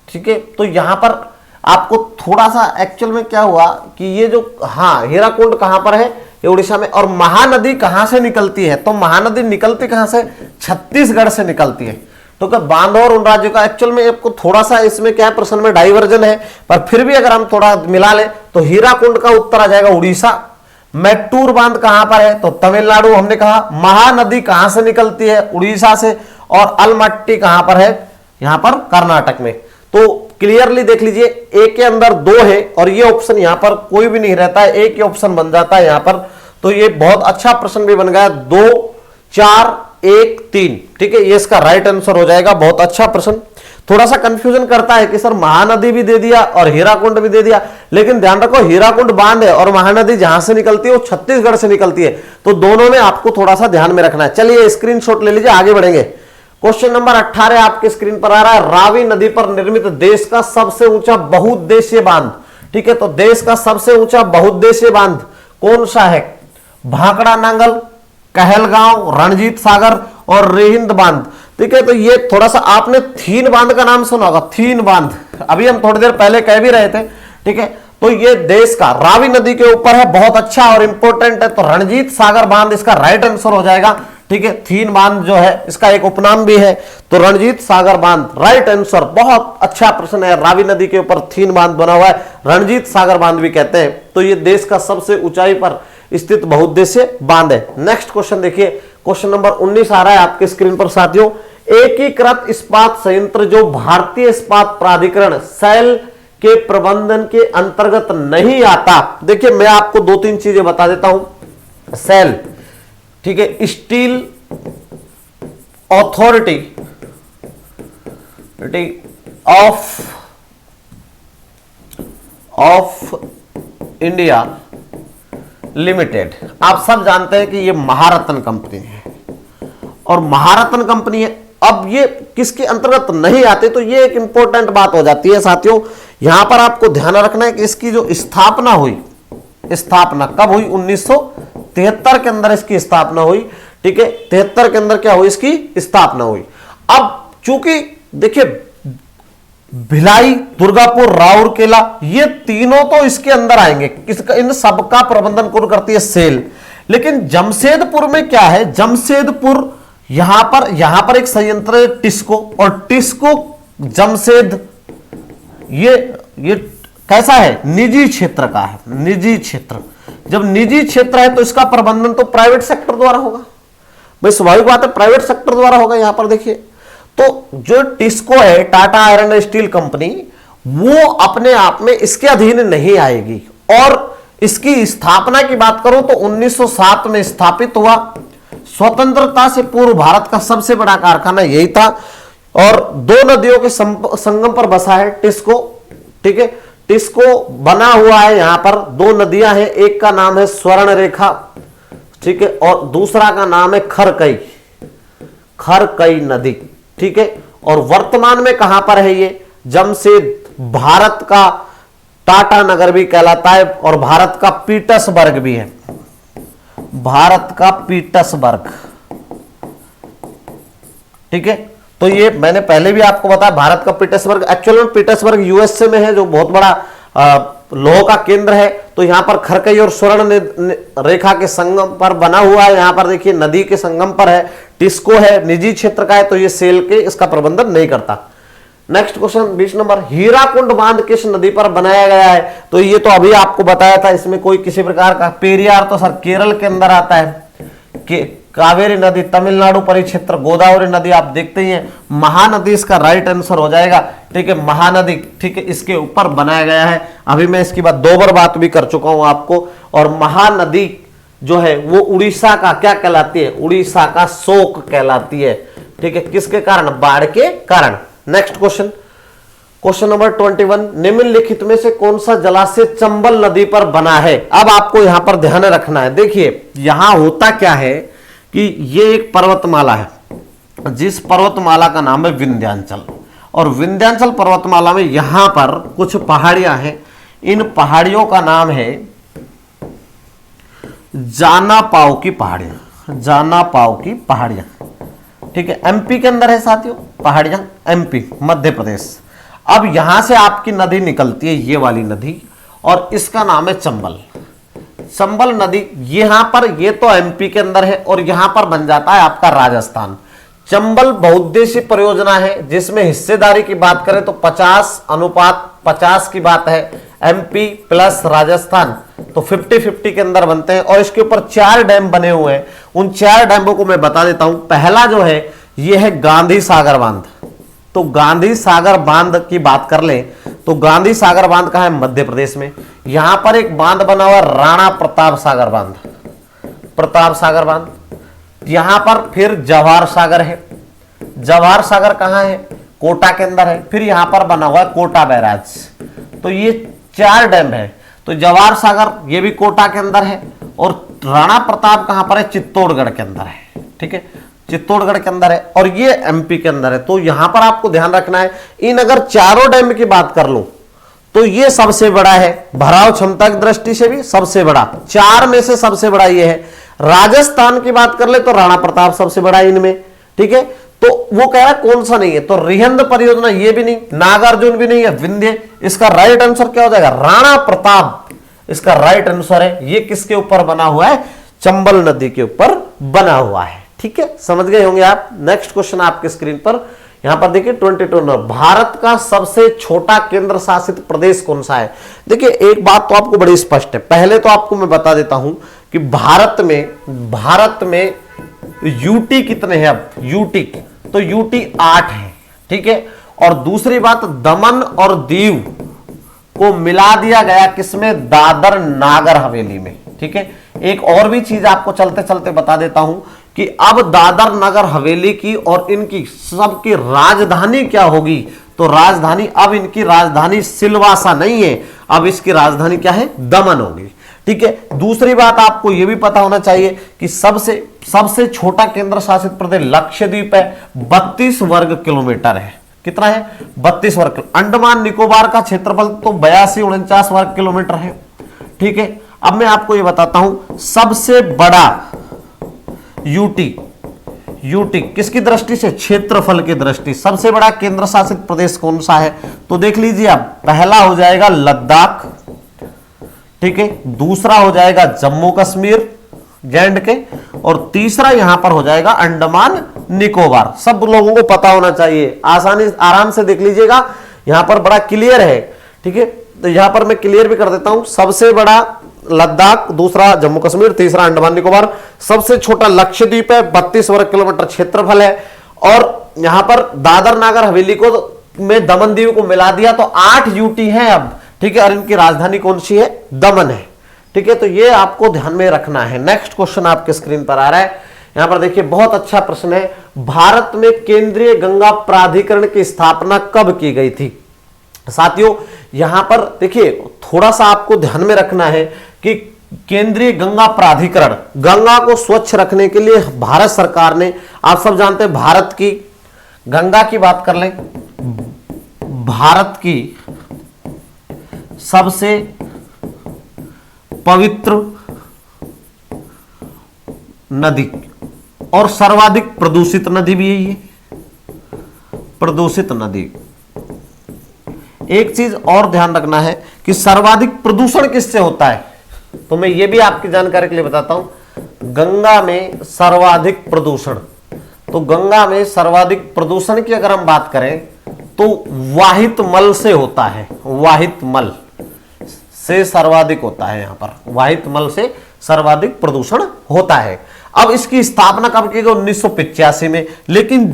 ठीक है, तो यहां पर आपको थोड़ा सा एक्चुअल में क्या हुआ कि ये जो हीराकुंड कहां पर है? ये उड़ीसा में। और महानदी कहां से निकलती है? तो महानदी निकलती कहां से? छत्तीसगढ़ से निकलती है। तो क्या बांध और उन राज्यों का एक्चुअल में आपको थोड़ा सा इसमें क्या है, प्रश्न में डाइवर्जन है, पर फिर भी अगर हम थोड़ा मिला लें तो हीराकुंड का उत्तर आ जाएगा उड़ीसा। मैट्टूर बांध कहां पर है? तो तमिलनाडु हमने कहा। महानदी कहां से निकलती है? उड़ीसा से। और अलमट्टी कहां पर है? यहां पर कर्नाटक में। तो क्लियरली देख लीजिए, ए के अंदर 2 है और ये ऑप्शन यहां पर कोई भी नहीं रहता है, एक ही ऑप्शन बन जाता है यहां पर। तो ये बहुत अच्छा प्रश्न भी बन गया, 2 4 1 3। ठीक है, ये इसका राइट आंसर हो जाएगा। बहुत अच्छा प्रश्न। थोड़ा सा कंफ्यूजन करता है कि सर महानदी भी दे दिया और हीराकुंड भी दे दिया, लेकिन ध्यान रखो हीराकुंड बांध है और महानदी जहां से निकलती है वो छत्तीसगढ़ से निकलती है। तो दोनों में आपको थोड़ा सा ध्यान में रखना है। चलिए स्क्रीनशॉट ले लीजिए, आगे बढ़ेंगे। क्वेश्चन नंबर 18 आपके स्क्रीन पर आ रहा है। रावी नदी पर निर्मित देश का सबसे ऊंचा बहुउद्देशीय बांध। ठीक है, तो देश का सबसे ऊंचा बहुउद्देशीय बांध कौन सा है? भाखड़ा नांगल, कहलगांव, रणजीत सागर और रेहिंद बांध। ठीक है, तो ये थोड़ा सा आपने थीन बांध का नाम सुना होगा। थीन बांध अभी हम थोड़ी देर पहले कह भी रहे थे। ठीक है, तो ये देश का रावी नदी के ऊपर है, बहुत अच्छा और इंपॉर्टेंट है। तो रणजीत सागर बांध इसका राइट आंसर हो जाएगा। ठीक है, थीन बांध जो है इसका एक उपनाम भी है, तो रणजीत सागर बांध राइट आंसर। बहुत अच्छा प्रश्न है। रावी नदी के ऊपर थीन बांध बना हुआ है, रणजीत सागर बांध भी कहते हैं। तो ये देश का सबसे ऊंचाई पर स्थित बहुउद्देशीय बांध है। नेक्स्ट क्वेश्चन देखिए, क्वेश्चन नंबर 19 आ रहा है आपके स्क्रीन पर साथियों। एकीकृत इस्पात संयंत्र जो भारतीय इस्पात प्राधिकरण सेल के प्रबंधन के अंतर्गत नहीं आता। देखिए मैं आपको 2-3 चीजें बता देता हूं। सेल, ठीक है, steel authority of India limited, आप सब जानते हैं कि ये महारत्न कंपनी है और महारत्न कंपनी है। अब ये किसके अंतर्गत नहीं आते, तो ये एक इंपॉर्टेंट बात हो जाती है साथियों। यहां पर आपको ध्यान रखना है कि इसकी जो स्थापना हुई, स्थापना कब हुई? 1973 के अंदर इसकी स्थापना हुई। ठीक है, 73 के अंदर क्या हुई? इसकी स्थापना हुई। अब चूंकि देखिए भिलाई, दुर्गापुर, राउरकेला, ये तीनों तो इसके अंदर आएंगे। किसका? इन सबका प्रबंधन कौन करती है? सेल। लेकिन जमशेदपुर में क्या है? जमशेदपुर यहां पर एक संयंत्र है टिस्को, और टिस्को जमशेद ये कैसा है? निजी क्षेत्र का है। निजी क्षेत्र, जब निजी क्षेत्र है तो इसका प्रबंधन तो प्राइवेट सेक्टर द्वारा होगा। भाई स्वाभाविक बात है, प्राइवेट सेक्टर द्वारा होगा। यहां पर देखिए, तो जो टिस्को है, Tata iron and steel company, वो अपने आप में इसके अधीन नहीं आएगी। और इसकी स्थापना की बात करूं तो 1907 में स्थापित हुआ। स्वतंत्रता से पूर्व भारत का सबसे बड़ा कारखाना यही था और 2 नदियों के संगम पर बसा है टिस्को। ठीक है, टिस्को बना हुआ है, यहां पर 2 नदियां हैं, एक का नाम है स्वर्ण रेखा, ठीक है, और दूसरा का नाम है खरकई नदी। ठीक है, और वर्तमान में कहां पर है ये? जमशेद भारत का टाटा नगर भी कहलाता है और भारत का पीटर्सबर्ग भी है। भारत का पीटर्सबर्ग, ठीक है, तो ये मैंने पहले भी आपको बताया भारत का पीटर्सबर्ग। एक्चुअल में पीटर्सबर्ग यूएसए में है, जो बहुत बड़ा लोह का केंद्र है। तो यहां पर खरकई और स्वर्ण रेखा के संगम पर बना हुआ है। यहां पर देखिए नदी के संगम पर है। टिस्को है, निजी क्षेत्र का है, तो ये सेल के इसका प्रबंधन नहीं करता। नेक्स्ट क्वेश्चन 20 नंबर, हीराकुंड बांध किस नदी पर बनाया गया है? तो ये तो अभी आपको बताया था, इसमें कोई किसी प्रकार का पेरियार तो सर केरल के अंदर आता है। कावेरी नदी तमिलनाडु परिक्षेत्र, गोदावरी नदी आप देखते ही हैं, महानदी इसका राइट आंसर हो जाएगा। ठीक है, महानदी, ठीक है, इसके ऊपर बनाया गया है। अभी मैं इसकी बात 2 बार बात भी कर चुका हूं आपको। और महानदी जो है वो उड़ीसा का क्या कहलाती है? उड़ीसा का शोक कहलाती है। ठीक है, किसके कारण? बाढ़ के कारण। नेक्स्ट क्वेश्चन, क्वेश्चन नंबर 21, निम्नलिखित में से कौन सा जलाशय चंबल नदी पर बना है? अब आपको यहां पर ध्यान रखना है। देखिए यहां होता क्या है कि ये एक पर्वतमाला है, जिस पर्वतमाला का नाम है विंध्याचल, और विंध्याचल पर्वतमाला में यहां पर कुछ पहाड़ियां हैं। इन पहाड़ियों का नाम है जाना पाव की पहाड़ियां, जाना पाव की पहाड़ियां। ठीक है, एमपी के अंदर है साथियों पहाड़ियां, एमपी, मध्य प्रदेश। अब यहां से आपकी नदी निकलती है, ये वाली नदी, और इसका नाम है चंबल। चंबल नदी यहां पर, ये तो एमपी के अंदर है, और यहां पर बन जाता है आपका राजस्थान। चंबल बहुउद्देशीय परियोजना है, जिसमें हिस्सेदारी की बात करें तो 50:50 की बात है। एमपी प्लस राजस्थान तो 50-50 के अंदर बनते हैं, और इसके ऊपर 4 डैम बने हुए हैं। उन 4 डैमों को मैं बता देता हूं। पहला जो है ये है गांधी सागर बांध। तो गांधी सागर बांध की बात कर ले तो गांधी सागर बांध कहां है? मध्य प्रदेश में। यहां पर एक बांध बना हुआ राणा प्रताप सागर बांध, प्रताप सागर बांध। यहां पर फिर जवाहर सागर है, जवाहर सागर कहां है? कोटा के अंदर है। फिर यहां पर बना हुआ है कोटा बैराज। तो ये 4 डैम है। तो जवाहर सागर ये भी कोटा के अंदर है, और राणा प्रताप कहां पर है? चित्तौड़गढ़ के अंदर है। ठीक है, चित्तौड़गढ़ के अंदर है, और ये एमपी के अंदर है। तो यहां पर आपको ध्यान रखना है, इन अगर चारों डैम की बात कर लूं तो ये सबसे बड़ा है, भराव क्षमता की दृष्टि से भी सबसे बड़ा, 4 में से सबसे बड़ा ये है। राजस्थान की बात कर ले तो राणा प्रताप सबसे बड़ा इनमें। ठीक है, तो वो कह रहा है कौन सा नहीं है? तो रिहंद परियोजना ये भी नहीं, नागार्जुन भी नहीं है, विंध्य। इसका राइट आंसर क्या हो जाएगा? राणा प्रताप इसका राइट आंसर है। ये किसके ऊपर बना हुआ है? चंबल नदी के ऊपर बना हुआ है। ठीक है, समझ गए होंगे आप। नेक्स्ट क्वेश्चन आपके स्क्रीन पर, यहां पर देखिए 22 नंबर, भारत का सबसे छोटा केंद्र शासित प्रदेश कौन सा है? देखिए एक बात तो आपको बड़ी स्पष्ट है। पहले तो आपको मैं बता देता हूं कि भारत में यूटी कितने हैं? अब यूटी तो यूटी 8 है। ठीक है, और दूसरी बात, दमन और दीव को मिला दिया गया किसमें? दादर नागर हवेली में। ठीक है, एक और भी चीज आपको चलते चलते बता देता हूं कि अब दादर नगर हवेली की और इनकी सबकी राजधानी क्या होगी? तो राजधानी, अब इनकी राजधानी सिलवासा नहीं है, अब इसकी राजधानी क्या है? दमन होगी। ठीक है, दूसरी बात आपको यह भी पता होना चाहिए कि सबसे छोटा केंद्र शासित प्रदेश लक्षद्वीप है, 32 वर्ग किलोमीटर है। कितना है? 32 वर्ग। अंडमान निकोबार का क्षेत्रफल तो 82-49 वर्ग किलोमीटर है। ठीक है, अब मैं आपको यह बताता हूं सबसे बड़ा यूटी किसकी दृष्टि से? क्षेत्रफल की दृष्टि सबसे बड़ा केंद्र शासित प्रदेश कौन सा है? तो देख लीजिए आप, पहला हो जाएगा लद्दाख। ठीक है, दूसरा हो जाएगा जम्मू कश्मीर J&K, और तीसरा यहां पर हो जाएगा अंडमान निकोबार। सब लोगों को पता होना चाहिए, आसानी आराम से देख लीजिएगा, यहां पर बड़ा क्लियर है। ठीक है, तो यहां पर मैं क्लियर भी कर देता हूं, सबसे बड़ा लद्दाख, दूसरा जम्मू कश्मीर, तीसरा अंडमान निकोबार, सबसे छोटा लक्षद्वीप है, 32 वर्ग किलोमीटर क्षेत्रफल है, और यहां पर दादर नागर हवेली को में दमन दीव को मिला दिया तो 8 यूटी है अब। ठीक है, और इनकी राजधानी कौन सी है? दमन है। ठीक है, तो ये आपको ध्यान में रखना है। नेक्स्ट क्वेश्चन आपके स्क्रीन पर आ रहा है, यहां पर देखिए बहुत अच्छा प्रश्न है। भारत में केंद्रीय गंगा प्राधिकरण की स्थापना कब की गई थी? साथियों यहां पर देखिए थोड़ा सा आपको ध्यान में रखना है कि केंद्रीय गंगा प्राधिकरण, गंगा को स्वच्छ रखने के लिए भारत सरकार ने, आप सब जानते हैं भारत की गंगा की बात कर लें, भारत की सबसे पवित्र नदी और सर्वाधिक प्रदूषित नदी भी यही है, प्रदूषित नदी। एक चीज और ध्यान रखना है कि सर्वाधिक प्रदूषण किससे होता है, तो मैं ये भी आपकी जानकारी के लिए बताता हूं। गंगा में सर्वाधिक प्रदूषण, तो गंगा में सर्वाधिक प्रदूषण की अगर हम बात करें तो वाहित मल से होता है, वाहित मल से सर्वाधिक होता है। यहां पर वाहित मल से सर्वाधिक प्रदूषण होता है। अब इसकी स्थापना कब की गई? 1985 में। लेकिन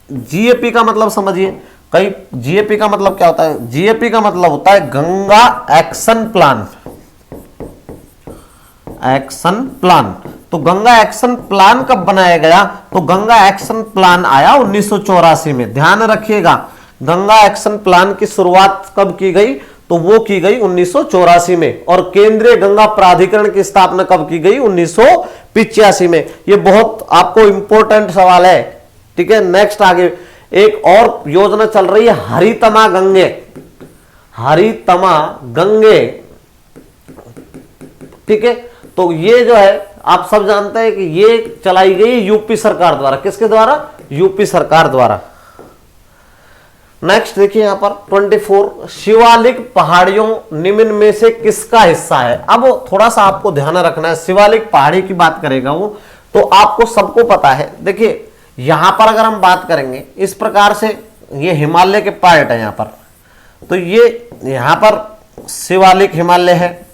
जीएपी का मतलब समझिए, कई जीएपी का मतलब क्या होता है? जीएपी का मतलब होता है Ganga action plan. Action plan, तो गंगा एक्शन प्लान कब बनाया गया? तो गंगा एक्शन प्लान आया 1984 में। ध्यान रखिएगा, गंगा एक्शन प्लान की शुरुआत कब की गई? तो वो की गई 1984 में। और केंद्रीय गंगा प्राधिकरण की स्थापना कब की गई? 1985 में। ये बहुत आपको इंपॉर्टेंट सवाल है, ठीक है। नेक्स्ट आगे एक और योजना चल रही है, हरितमा गंगे। हरितमा गंगे, ठीक है। तो ये जो है आप सब जानते हैं कि ये चलाई गई यूपी सरकार द्वारा। किसके द्वारा? यूपी सरकार द्वारा। नेक्स्ट देखिए यहां पर 24, शिवालिक पहाड़ियों निम्न में से किसका हिस्सा है? अब थोड़ा सा आपको ध्यान रखना है, शिवालिक पहाड़ी की बात करेगा वो, तो आपको सबको पता है। देखिए यहां पर अगर हम बात करेंगे इस प्रकार से, ये हिमालय के पार्ट है यहां पर, तो ये यहां पर शिवालिक हिमालय है,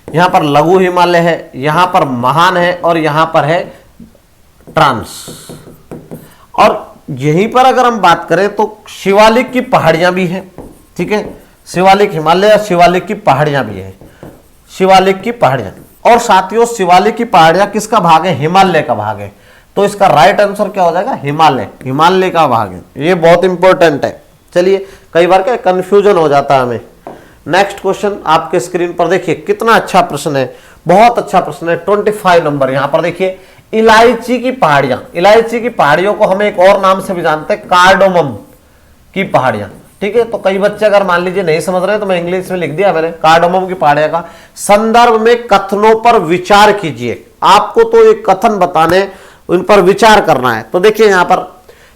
यहां पर लघु हिमालय है, यहां पर महान है, और यहां पर है ट्रांस। और यहीं पर अगर हम बात करें तो शिवालिक की पहाड़ियां भी हैं, ठीक है। शिवालिक हिमालय और शिवालिक की पहाड़ियां भी है, शिवालिक की पहाड़ियां। और साथियों शिवालिक की पहाड़ियां किसका भाग है? हिमालय का भाग है। तो इसका राइट आंसर क्या हो जाएगा? हिमालय, हिमालय का भाग है। ये बहुत इंपॉर्टेंट है। चलिए, कई बार क्या कंफ्यूजन हो जाता है हमें। नेक्स्ट क्वेश्चन आपके स्क्रीन पर देखिए, कितना अच्छा प्रश्न है, बहुत अच्छा प्रश्न है। 25 नंबर यहां पर देखिए, इलायची की पहाड़ियां। इलायची की पहाड़ियों को हम एक और नाम से भी जानते हैं, कार्डोमम की पहाड़ियां, ठीक है। तो कई बच्चे अगर मान लीजिए नहीं समझ रहे तो मैं इंग्लिश में लिख दिया मैंने, कार्डोमम की पहाड़ियां का संदर्भ में कथनों पर विचार कीजिए। आपको तो एक कथन बताने, उन पर विचार करना है। तो देखिए यहां पर,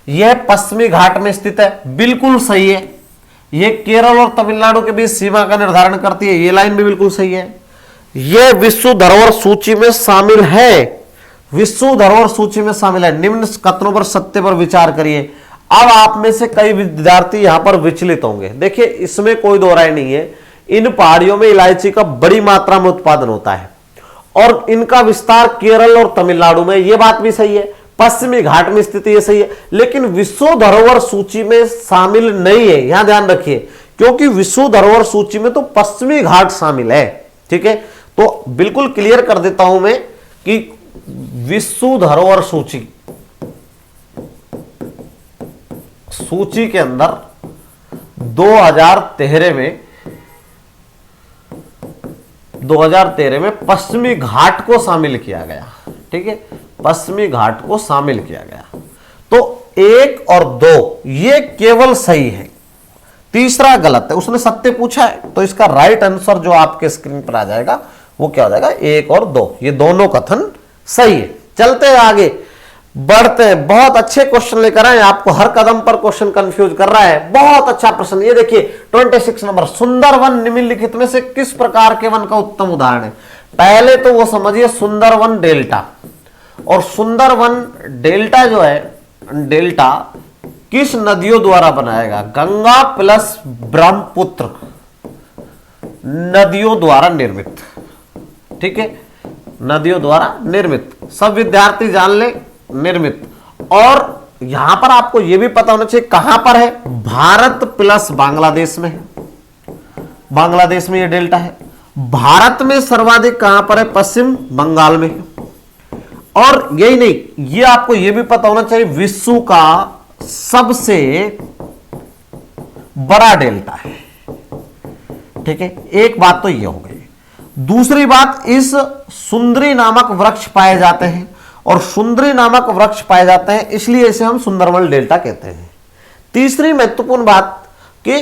यह पश्चिमी घाट में स्थित है, बिल्कुल सही है। यह केरल और तमिलनाडु के बीच सीमा का निर्धारण करती है, यह लाइन भी बिल्कुल सही है। यह विश्व धरोहर सूची में शामिल है, विश्व धरोहर सूची में शामिल है। निम्न कथनों पर सत्य पर विचार करिए। अब आप में से कई विद्यार्थी यहां पर विचलित होंगे। देखिए इसमें कोई दो राय नहीं है, इन पहाड़ियों में इलायची का बड़ी मात्रा में उत्पादन होता है और इनका विस्तार केरल और तमिलनाडु में, यह बात भी सही है। पश्चिमी घाट में स्थिति यह सही है, लेकिन विश्व धरोहर सूची में शामिल नहीं है। यहां ध्यान रखिए, क्योंकि विश्व धरोहर सूची में तो पश्चिमी घाट शामिल है, ठीक है। तो बिल्कुल क्लियर कर देता हूं मैं कि विश्व धरोहर सूची के अंदर 2013 में पश्चिमी घाट को शामिल किया गया, ठीक है। पश्चिमी घाट को शामिल किया गया। तो 1 और 2 ये केवल सही है, तीसरा गलत है। उसने सत्य पूछा है, तो इसका राइट आंसर जो आपके स्क्रीन पर आ जाएगा वो क्या हो जाएगा? 1 और 2, ये दोनों कथन सही है। चलते हैं आगे, बढ़ते हैं। बहुत अच्छे क्वेश्चन लेकर आए, आपको हर कदम पर क्वेश्चन कंफ्यूज कर रहा है। बहुत अच्छा प्रश्न, ये देखिए 26 नंबर, सुंदरवन निम्नलिखित में से किस प्रकार के वन का उत्तम उदाहरण है? पहले तो वो समझिए सुंदरवन डेल्टा, और सुंदरवन डेल्टा जो है, डेल्टा किस नदियों द्वारा बनाएगा? गंगा प्लस ब्रह्मपुत्र नदियों द्वारा निर्मित, ठीक है, नदियों द्वारा निर्मित। सब विद्यार्थी जान ले, निर्मित। और यहां पर आपको यह भी पता होना चाहिए कहां पर है? भारत प्लस बांग्लादेश में है, बांग्लादेश में यह डेल्टा है। भारत में सर्वाधिक कहां पर है? पश्चिम बंगाल में है। और यही नहीं, यह आपको यह भी पता होना चाहिए विश्व का सबसे बड़ा डेल्टा है, ठीक है। एक बात तो यह हो गई। दूसरी बात, इस सुंदरी नामक वृक्ष पाए जाते हैं, और सुंदरी नामक वृक्ष पाए जाते हैं इसलिए इसे हम सुंदरवन डेल्टा कहते हैं। तीसरी महत्वपूर्ण बात कि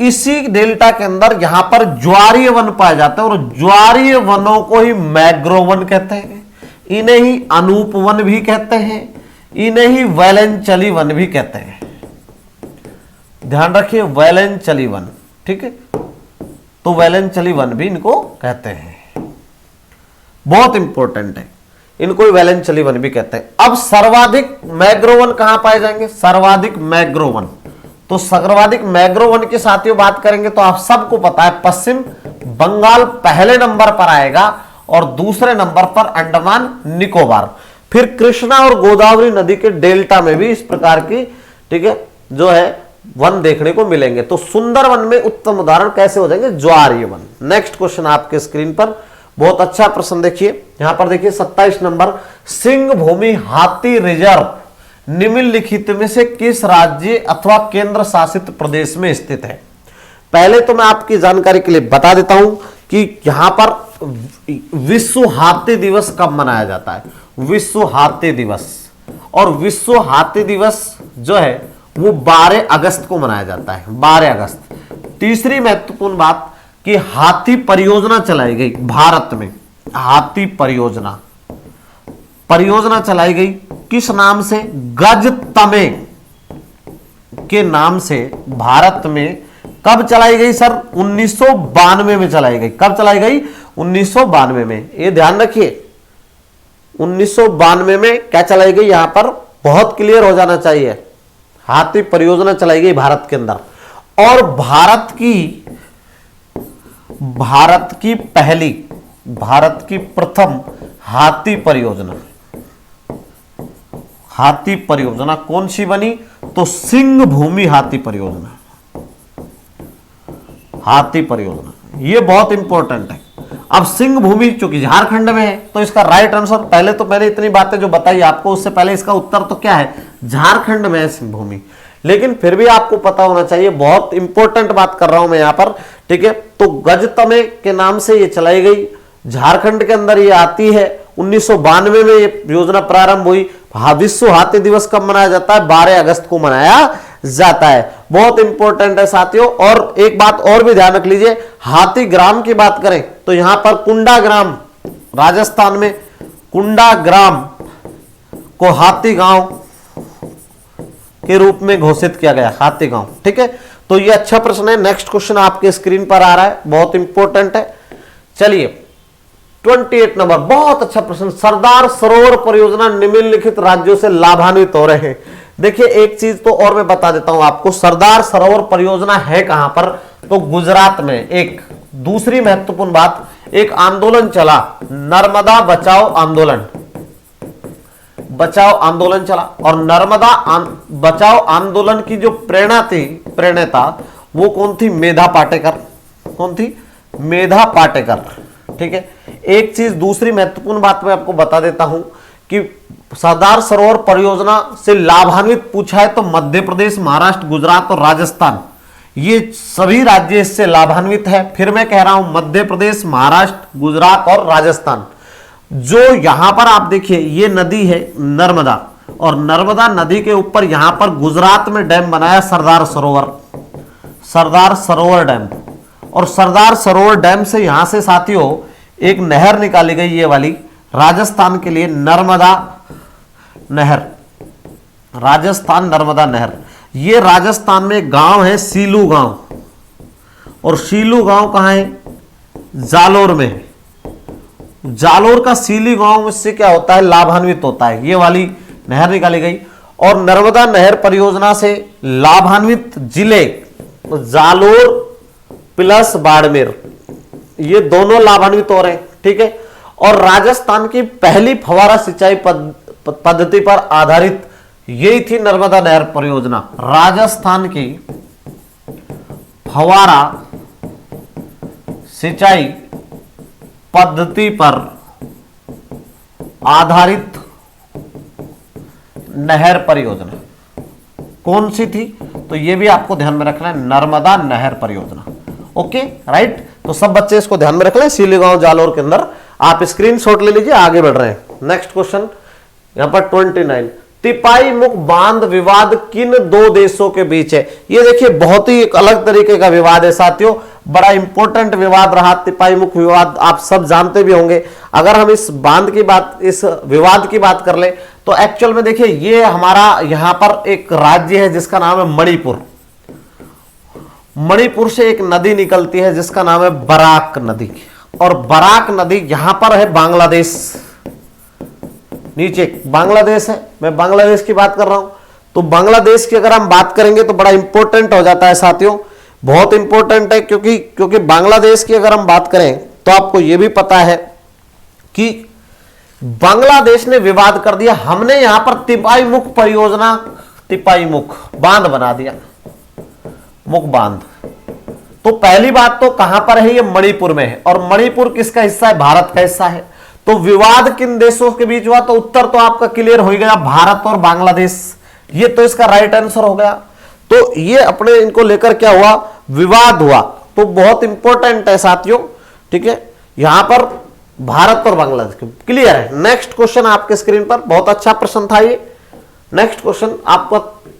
इसी डेल्टा के अंदर यहां पर ज्वारीय वन पाए जाते हैं, और ज्वारीय वनों को ही मैग्रोव वन कहते हैं, इन्हें ही अनूप वन भी कहते हैं, इन्हें ही वैलेंचली वन भी कहते हैं। ध्यान रखिए, वैलेंचली वन, ठीक है। तो वैलेंचली वन भी इनको कहते हैं, बहुत इंपॉर्टेंट है, इनको वैलेंचली वन भी कहते हैं। अब सर्वाधिक मैग्रोवन कहां पाए जाएंगे? सर्वाधिक मैग्रोवन, तो सर्वाधिक मैग्रोवन के साथियों बात करेंगे तो आप सबको पता है पश्चिम बंगाल पहले नंबर पर आएगा, और दूसरे नंबर पर अंडमान निकोबार। फिर कृष्णा और गोदावरी नदी के डेल्टा में भी इस प्रकार की, ठीक है, जो है वन देखने को मिलेंगे। तो सुंदरवन में उत्तम उदाहरण कैसे हो जाएंगे? ज्वारीय वन। नेक्स्ट क्वेश्चन आपके स्क्रीन पर, बहुत अच्छा प्रश्न देखिए, यहां पर देखिए 27 नंबर, सिंह भूमि हाथी रिजर्व निम्नलिखित में से किस राज्य अथवा केंद्र शासित प्रदेश में स्थित है? पहले तो मैं आपकी जानकारी के लिए बता देता हूं कि यहां पर विश्व हाथी दिवस कब मनाया जाता है। विश्व हाथी दिवस, और विश्व हाथी दिवस जो है वो 12 अगस्त को मनाया जाता है, 12 अगस्त। तीसरी महत्वपूर्ण बात कि हाथी परियोजना चलाई गई भारत में। हाथी परियोजना चलाई गई किस नाम से? गज तमे के नाम से भारत में कब चलाई गई सर? 1992 में चलाई गई। कब चलाई गई? 1992 में। ये ध्यान रखिए, 1992 में क्या चलाई गई, यहां पर बहुत क्लियर हो जाना चाहिए। हाथी परियोजना चलाई गई भारत के अंदर, और भारत की प्रथम हाथी परियोजना कौन सी बनी? तो सिंह भूमि हाथी परियोजना। ये बहुत इंपॉर्टेंट है। अब सिंह भूमि चूंकि झारखंड में है, तो इसका राइट आंसर, पहले तो मैंने इतनी बातें जो बताई आपको, उससे पहले इसका उत्तर तो क्या है? झारखंड में है सिंह भूमि। लेकिन फिर भी आपको पता होना चाहिए, बहुत इंपॉर्टेंट बात कर रहा हूं मैं यहां पर, ठीक है। तो गजतमे के नाम से ये चलाई गई, झारखंड के अंदर ये आती है। 1992 में ये योजना प्रारंभ हुई। विश्व हाथी दिवस कब मनाया जाता है? 12 अगस्त को मनाया जाता है। बहुत इंपॉर्टेंट है साथियों। और एक बात और भी ध्यान रख लीजिए, हाथी ग्राम की बात करें तो यहां पर कुंडा ग्राम, राजस्थान में कुंडा ग्राम को हाथी गांव के रूप में घोषित किया गया, हाथी गांव, ठीक है। तो ये अच्छा प्रश्न है। नेक्स्ट क्वेश्चन आपके स्क्रीन पर आ रहा है, बहुत इंपॉर्टेंट है। चलिए 28 नंबर, बहुत अच्छा प्रश्न, सरदार सरोवर परियोजना निम्नलिखित राज्यों से लाभान्वित हो रहे हैं। देखिए एक चीज तो और मैं बता देता हूं आपको, सरदार सरोवर परियोजना है कहां पर? तो गुजरात में। एक दूसरी महत्वपूर्ण बात, एक आंदोलन चला, नर्मदा बचाओ आंदोलन चला, और नर्मदा बचाओ आंदोलन की जो प्रेरणा वो कौन थी? मेधा पाटेकर। कौन थी? मेधा पाटेकर, ठीक है। एक चीज दूसरी महत्वपूर्ण बात मैं आपको बता देता हूं कि सरदार सरोवर परियोजना से लाभान्वित पूछा है तो मध्य प्रदेश, महाराष्ट्र, गुजरात और राजस्थान, ये सभी राज्य इससे लाभान्वित है। फिर मैं कह रहा हूं मध्य प्रदेश, महाराष्ट्र, गुजरात और राजस्थान। जो यहां पर आप देखिए ये नदी है नर्मदा, और नर्मदा नदी के ऊपर यहां पर गुजरात में डैम बनाया सरदार सरोवर डैम। और सरदार सरोवर डैम से यहां से साथियों एक नहर निकाली गई, ये वाली राजस्थान के लिए, नर्मदा नहर, राजस्थान नर्मदा नहर। ये राजस्थान में गांव है सीलू गांव, और सीलू गांव कहां है? जालोर में है। जालोर का सीली गांव इससे क्या होता है? लाभान्वित होता है। ये वाली नहर निकाली गई, और नर्मदा नहर परियोजना से लाभान्वित जिले जालोर प्लस बाड़मेर, ये दोनों लाभान्वित हो रहे हैं, ठीक है। और राजस्थान की पहली फव्वारा सिंचाई पद्धति पर आधारित यही थी नर्मदा नहर परियोजना। राजस्थान की फव्वारा सिंचाई पद्धति पर आधारित नहर परियोजना कौन सी थी? तो यह भी आपको ध्यान में रखना है, नर्मदा नहर परियोजना। ओके राइट, तो सब बच्चे इसको ध्यान में रख लें। सीलीगांव जालोर के अंदर आप स्क्रीनशॉट ले लीजिए, आगे बढ़ रहे हैं। नेक्स्ट क्वेश्चन यहां पर 29, तिपाई मुख बांध विवाद किन दो देशों के बीच है? ये देखिए बहुत ही एक अलग तरीके का विवाद है साथियों, बड़ा इंपॉर्टेंट विवाद रहा तिपाई मुख विवाद, आप सब जानते भी होंगे। अगर हम इस बांध की बात, इस विवाद की बात कर ले तो एक्चुअल में देखिए ये हमारा यहां पर एक राज्य है जिसका नाम है मणिपुर। मणिपुर से एक नदी निकलती है जिसका नाम है बराक नदी, और बराक नदी यहां पर है बांग्लादेश, नीचे बांग्लादेश है, मैं बांग्लादेश की बात कर रहा हूं। तो बांग्लादेश की अगर हम बात करेंगे तो बड़ा इंपॉर्टेंट हो जाता है साथियों, बहुत इंपॉर्टेंट है, क्योंकि बांग्लादेश की अगर हम बात करें तो आपको यह भी पता है कि बांग्लादेश ने विवाद कर दिया, हमने यहां पर तिपाई मुख परियोजना, तिपाई मुख बांध बना दिया, मुख बांध। तो पहली बात तो कहां पर है, ये मणिपुर में है, और मणिपुर किसका हिस्सा है, भारत का हिस्सा है। तो विवाद किन देशों के बीच हुआ, तो उत्तर तो आपका क्लियर हो गया, भारत और बांग्लादेश, ये तो इसका राइट आंसर हो गया। तो ये अपने इनको लेकर क्या हुआ, विवाद हुआ। तो बहुत इंपॉर्टेंट है साथियों, ठीक है, यहां पर भारत और बांग्लादेश क्लियर है। नेक्स्ट क्वेश्चन आपके स्क्रीन पर, बहुत अच्छा प्रश्न था ये। नेक्स्ट क्वेश्चन आपका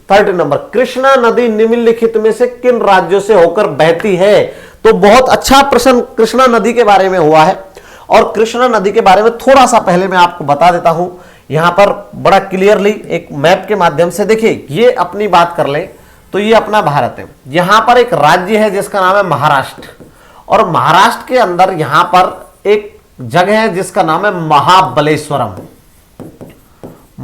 30 नंबर, कृष्णा नदी निम्नलिखित में से किन राज्यों से होकर बहती है। तो बहुत अच्छा प्रश्न कृष्णा नदी के बारे में हुआ है, और कृष्णा नदी के बारे में थोड़ा सा पहले मैं आपको बता देता हूं, यहां पर बड़ा क्लियरली एक मैप के माध्यम से। देखिए, ये अपनी बात कर लें तो ये अपना भारत है, यहां पर एक राज्य है जिसका नाम है महाराष्ट्र, और महाराष्ट्र के अंदर यहां पर एक जगह है जिसका नाम है महाबलेश्वरम,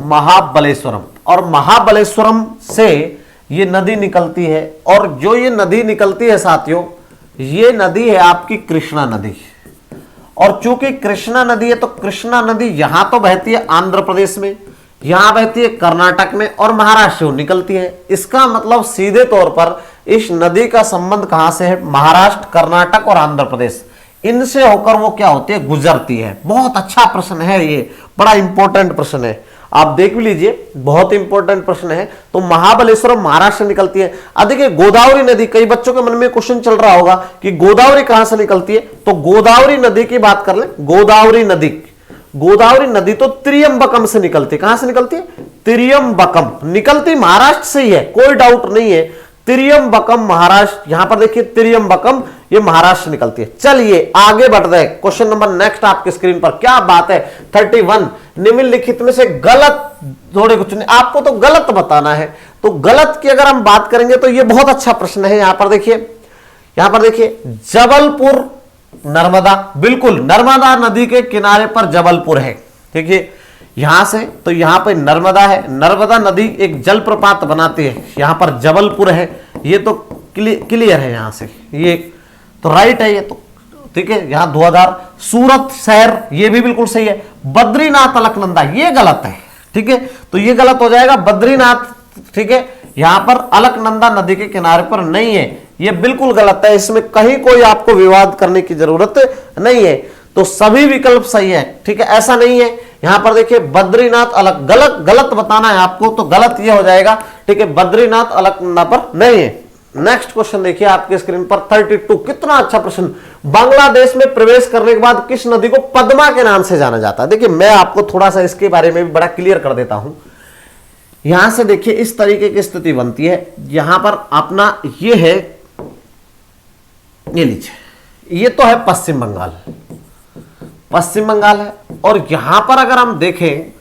महाबलेश्वरम, और महाबलेश्वरम से ये नदी निकलती है, और जो ये नदी निकलती है साथियों, ये नदी है आपकी कृष्णा नदी। और चूंकि कृष्णा नदी है तो कृष्णा नदी यहां तो बहती है आंध्र प्रदेश में, यहां बहती है कर्नाटक में, और महाराष्ट्र से निकलती है। इसका मतलब सीधे तौर पर इस नदी का संबंध कहां से है, महाराष्ट्र, कर्नाटक और आंध्र प्रदेश, इनसे होकर वो क्या होती है, गुजरती है। बहुत अच्छा प्रश्न है ये, बड़ा इंपॉर्टेंट प्रश्न है, आप देख भी लीजिए, बहुत इंपॉर्टेंट प्रश्न है। तो महाबलेश्वरम महाराष्ट्र से निकलती है। अब देखिए, गोदावरी नदी, कई बच्चों के मन में क्वेश्चन चल रहा होगा कि गोदावरी कहां से निकलती है, तो गोदावरी नदी की बात कर ले। गोदावरी नदी तो त्रियंबकम से निकलती है। कहां से निकलती है, त्रियंबकम, निकलती महाराष्ट्र से ही है, कोई डाउट नहीं है। त्रियंबकम महाराष्ट्र, यहां पर देखिए त्रियंबकम, ये महाराष्ट्र से निकलती है। चलिए आगे बढ़ रहे हैं, क्वेश्चन नंबर नेक्स्ट आपके स्क्रीन पर, क्या बात है 31, निम्नलिखित में से गलत जोड़े कुछ नहीं, आपको तो गलत बताना है। तो गलत की अगर हम बात करेंगे तो ये बहुत अच्छा प्रश्न है। यहां पर देखिए जबलपुर नर्मदा, बिल्कुल नर्मदा नदी के किनारे पर जबलपुर है। देखिए यहां से तो यहां पर नर्मदा है, नर्मदा नदी एक जलप्रपात बनाती है, यहां पर जबलपुर है, ये तो क्लियर है। यहां से ये तो राइट है, ये तो ठीक है। यहां 2000 सूरत शहर, ये भी बिल्कुल सही है। बद्रीनाथ अलकनंदा, ये गलत है, ठीक है, तो ये गलत हो जाएगा बद्रीनाथ, ठीक है, यहां पर अलकनंदा नदी के किनारे पर नहीं है, ये बिल्कुल गलत है। इसमें कहीं कोई आपको विवाद करने की जरूरत नहीं है, तो सभी विकल्प सही है, ठीक है, ऐसा नहीं है। यहां पर देखिए बद्रीनाथ अलग, गलत बताना है आपको, तो गलत ये हो जाएगा, ठीक है, बद्रीनाथ अलकनंदा पर नहीं है। नेक्स्ट क्वेश्चन देखिए आपके स्क्रीन पर 32, कितना अच्छा प्रश्न, बांग्लादेश में प्रवेश करने के बाद किस नदी को पद्मा के नाम से जाना जाता है। देखिए मैं आपको थोड़ा सा इसके बारे में भी बड़ा क्लियर कर देता हूं। यहां से देखिए इस तरीके की स्थिति बनती है, यहां पर अपना ये है, ये लीजिए, ये तो है पश्चिम बंगाल है, और यहां पर अगर हम देखें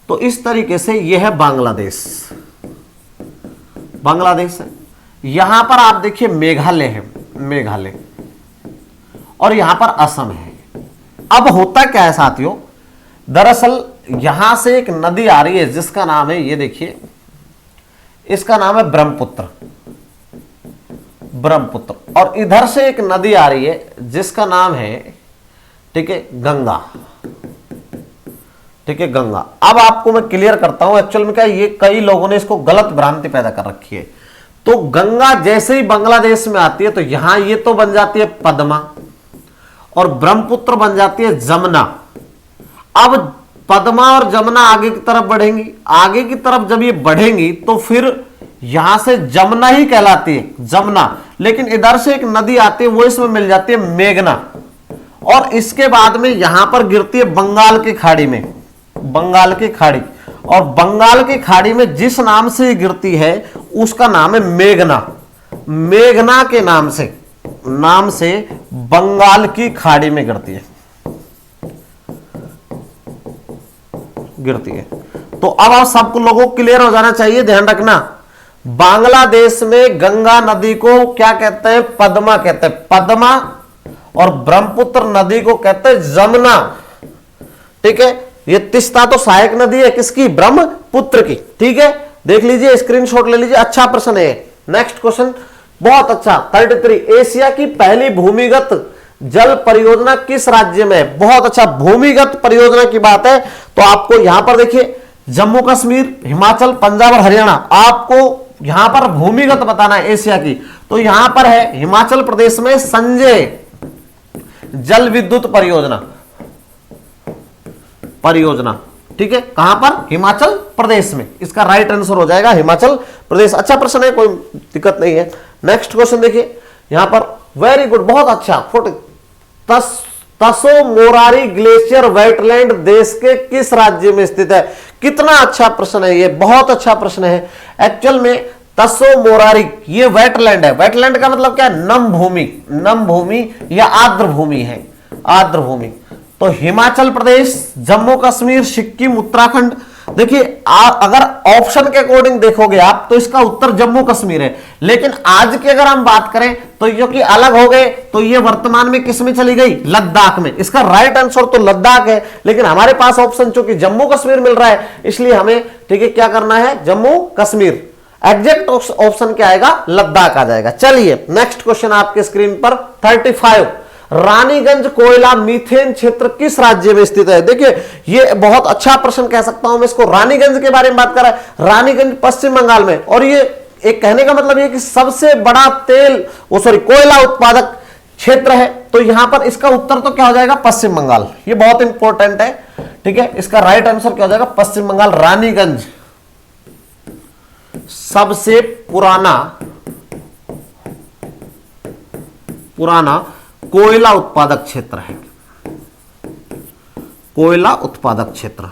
तो इस तरीके से यह है बांग्लादेश है। यहां पर आप देखिए मेघालय है, और यहां पर असम है। अब होता क्या है साथियों, दरअसल यहां से एक नदी आ रही है जिसका नाम है, ये देखिए, इसका नाम है ब्रह्मपुत्र, और इधर से एक नदी आ रही है जिसका नाम है, ठीक है, गंगा, ठीक है, गंगा। अब आपको मैं क्लियर करता हूं, एक्चुअल में क्या, ये कई लोगों ने इसको गलत भ्रांति पैदा कर रखी है। तो गंगा जैसे ही बांग्लादेश में आती है तो यहां ये तो बन जाती है पद्मा, और ब्रह्मपुत्र बन जाती है जमुना। अब पद्मा और जमुना आगे की तरफ बढ़ेंगी, आगे की तरफ जब ये बढ़ेंगी तो फिर यहां से जमुना ही कहलाती है, जमुना। लेकिन इधर से एक नदी आती है, वो इसमें मिल जाती है मेघना, और इसके बाद में यहां पर गिरती है बंगाल की खाड़ी में, और बंगाल की खाड़ी में जिस नाम से गिरती है उसका नाम है मेघना के नाम से बंगाल की खाड़ी में गिरती है। तो अब आप सबको लोगों को क्लियर हो जाना चाहिए, ध्यान रखना, बांग्लादेश में गंगा नदी को क्या कहते हैं, पद्मा कहते हैं, पद्मा, और ब्रह्मपुत्र नदी को कहते हैं जमुना, ठीक है। ये तिस्ता तो सहायक नदी है किसकी, ब्रह्मपुत्र की, ठीक है, देख लीजिए, स्क्रीनशॉट ले लीजिए, अच्छा प्रश्न है। नेक्स्ट क्वेश्चन बहुत अच्छा 33, एशिया की पहली भूमिगत जल परियोजना किस राज्य में है? बहुत अच्छा, भूमिगत परियोजना की बात है तो आपको यहां पर देखिए जम्मू कश्मीर, हिमाचल, पंजाब और हरियाणा, आपको यहां पर भूमिगत बताना है एशिया की, तो यहां पर है हिमाचल प्रदेश में संजय जल विद्युत परियोजना, ठीक है, कहां पर? हिमाचल प्रदेश में। इसका राइट आंसर हो जाएगा हिमाचल प्रदेश। अच्छा प्रश्न है, कोई दिक्कत नहीं है। नेक्स्ट क्वेश्चन देखिए यहां पर, वेरी गुड, बहुत अच्छा। तसो मोरारी ग्लेशियर वेटलैंड देश के किस राज्य में स्थित है? कितना अच्छा प्रश्न है ये, बहुत अच्छा प्रश्न है। एक्चुअल में तसो मोरारी ये वेटलैंड है। वेटलैंड का मतलब क्या है? नम भूमि या आर्द्र भूमि है, आर्द्र भूमि। तो हिमाचल प्रदेश, जम्मू कश्मीर, सिक्किम, उत्तराखंड। देखिए अगर ऑप्शन के अकॉर्डिंग देखोगे आप तो इसका उत्तर जम्मू कश्मीर है, लेकिन आज की अगर हम बात करें तो ये कि अलग हो गए तो ये वर्तमान में किस में चली गई? लद्दाख में। इसका राइट आंसर तो लद्दाख है, लेकिन हमारे पास ऑप्शन चूंकि जम्मू कश्मीर मिल रहा है इसलिए हमें, ठीक है, क्या करना है? जम्मू कश्मीर। एग्जैक्ट ऑप्शन क्या आएगा? लद्दाख आ जाएगा। चलिए नेक्स्ट क्वेश्चन आपके स्क्रीन पर 35, रानीगंज कोयला मीथेन क्षेत्र किस राज्य में स्थित है? देखिए ये बहुत अच्छा प्रश्न कह सकता हूं मैं इसको। रानीगंज के बारे में बात कर रहा है, रानीगंज पश्चिम बंगाल में, और ये एक कहने का मतलब ये कि सबसे बड़ा कोयला उत्पादक क्षेत्र है, तो यहां पर इसका उत्तर तो क्या हो जाएगा? पश्चिम बंगाल। ये बहुत इंपॉर्टेंट है, ठीक है, इसका राइट आंसर क्या हो जाएगा? पश्चिम बंगाल। रानीगंज सबसे पुराना कोयला उत्पादक क्षेत्र है, कोयला उत्पादक क्षेत्र।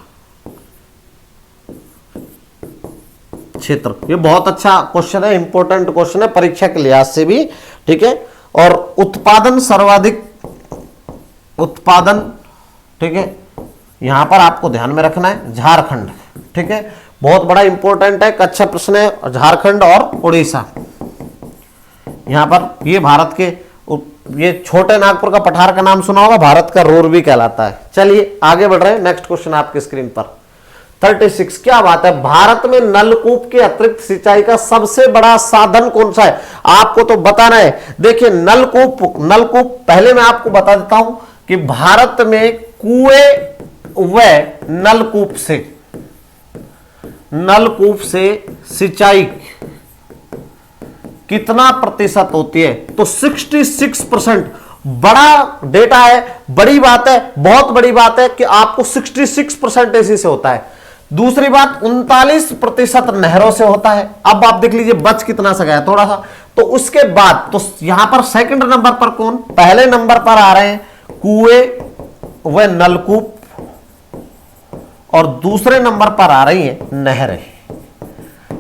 ये बहुत अच्छा क्वेश्चन है, इंपॉर्टेंट क्वेश्चन है परीक्षा के लिहाज से भी, ठीक है। और उत्पादन सर्वाधिक ठीक है, यहां पर आपको ध्यान में रखना है झारखंड, ठीक है, बहुत बड़ा इंपॉर्टेंट है, अच्छा प्रश्न है। झारखंड और उड़ीसा, यहां पर ये भारत के, ये छोटे नागपुर का पठार का नाम सुना होगा, भारत का रूर भी कहलाता है। चलिए आगे बढ़ रहे हैं, नेक्स्ट क्वेश्चन आपके स्क्रीन पर 36। क्या बात है, भारत में नलकूप के अतिरिक्त सिंचाई का सबसे बड़ा साधन कौन सा है? आपको तो बताना है। देखिए नलकूप पहले मैं आपको बता देता हूं कि भारत में कुएं व नलकूप से सिंचाई कितना प्रतिशत होती है? तो 66%। बड़ा डेटा है, बड़ी बात है, बहुत बड़ी बात है कि आपको 66% इसी से होता है। दूसरी बात 39% नहरों से होता है। अब आप देख लीजिए बच कितना सा गया थोड़ा सा। तो उसके बाद तो यहां पर सेकंड नंबर पर कौन? पहले नंबर पर आ रहे हैं कुएं व नलकूप, और दूसरे नंबर पर आ रही है नहरें,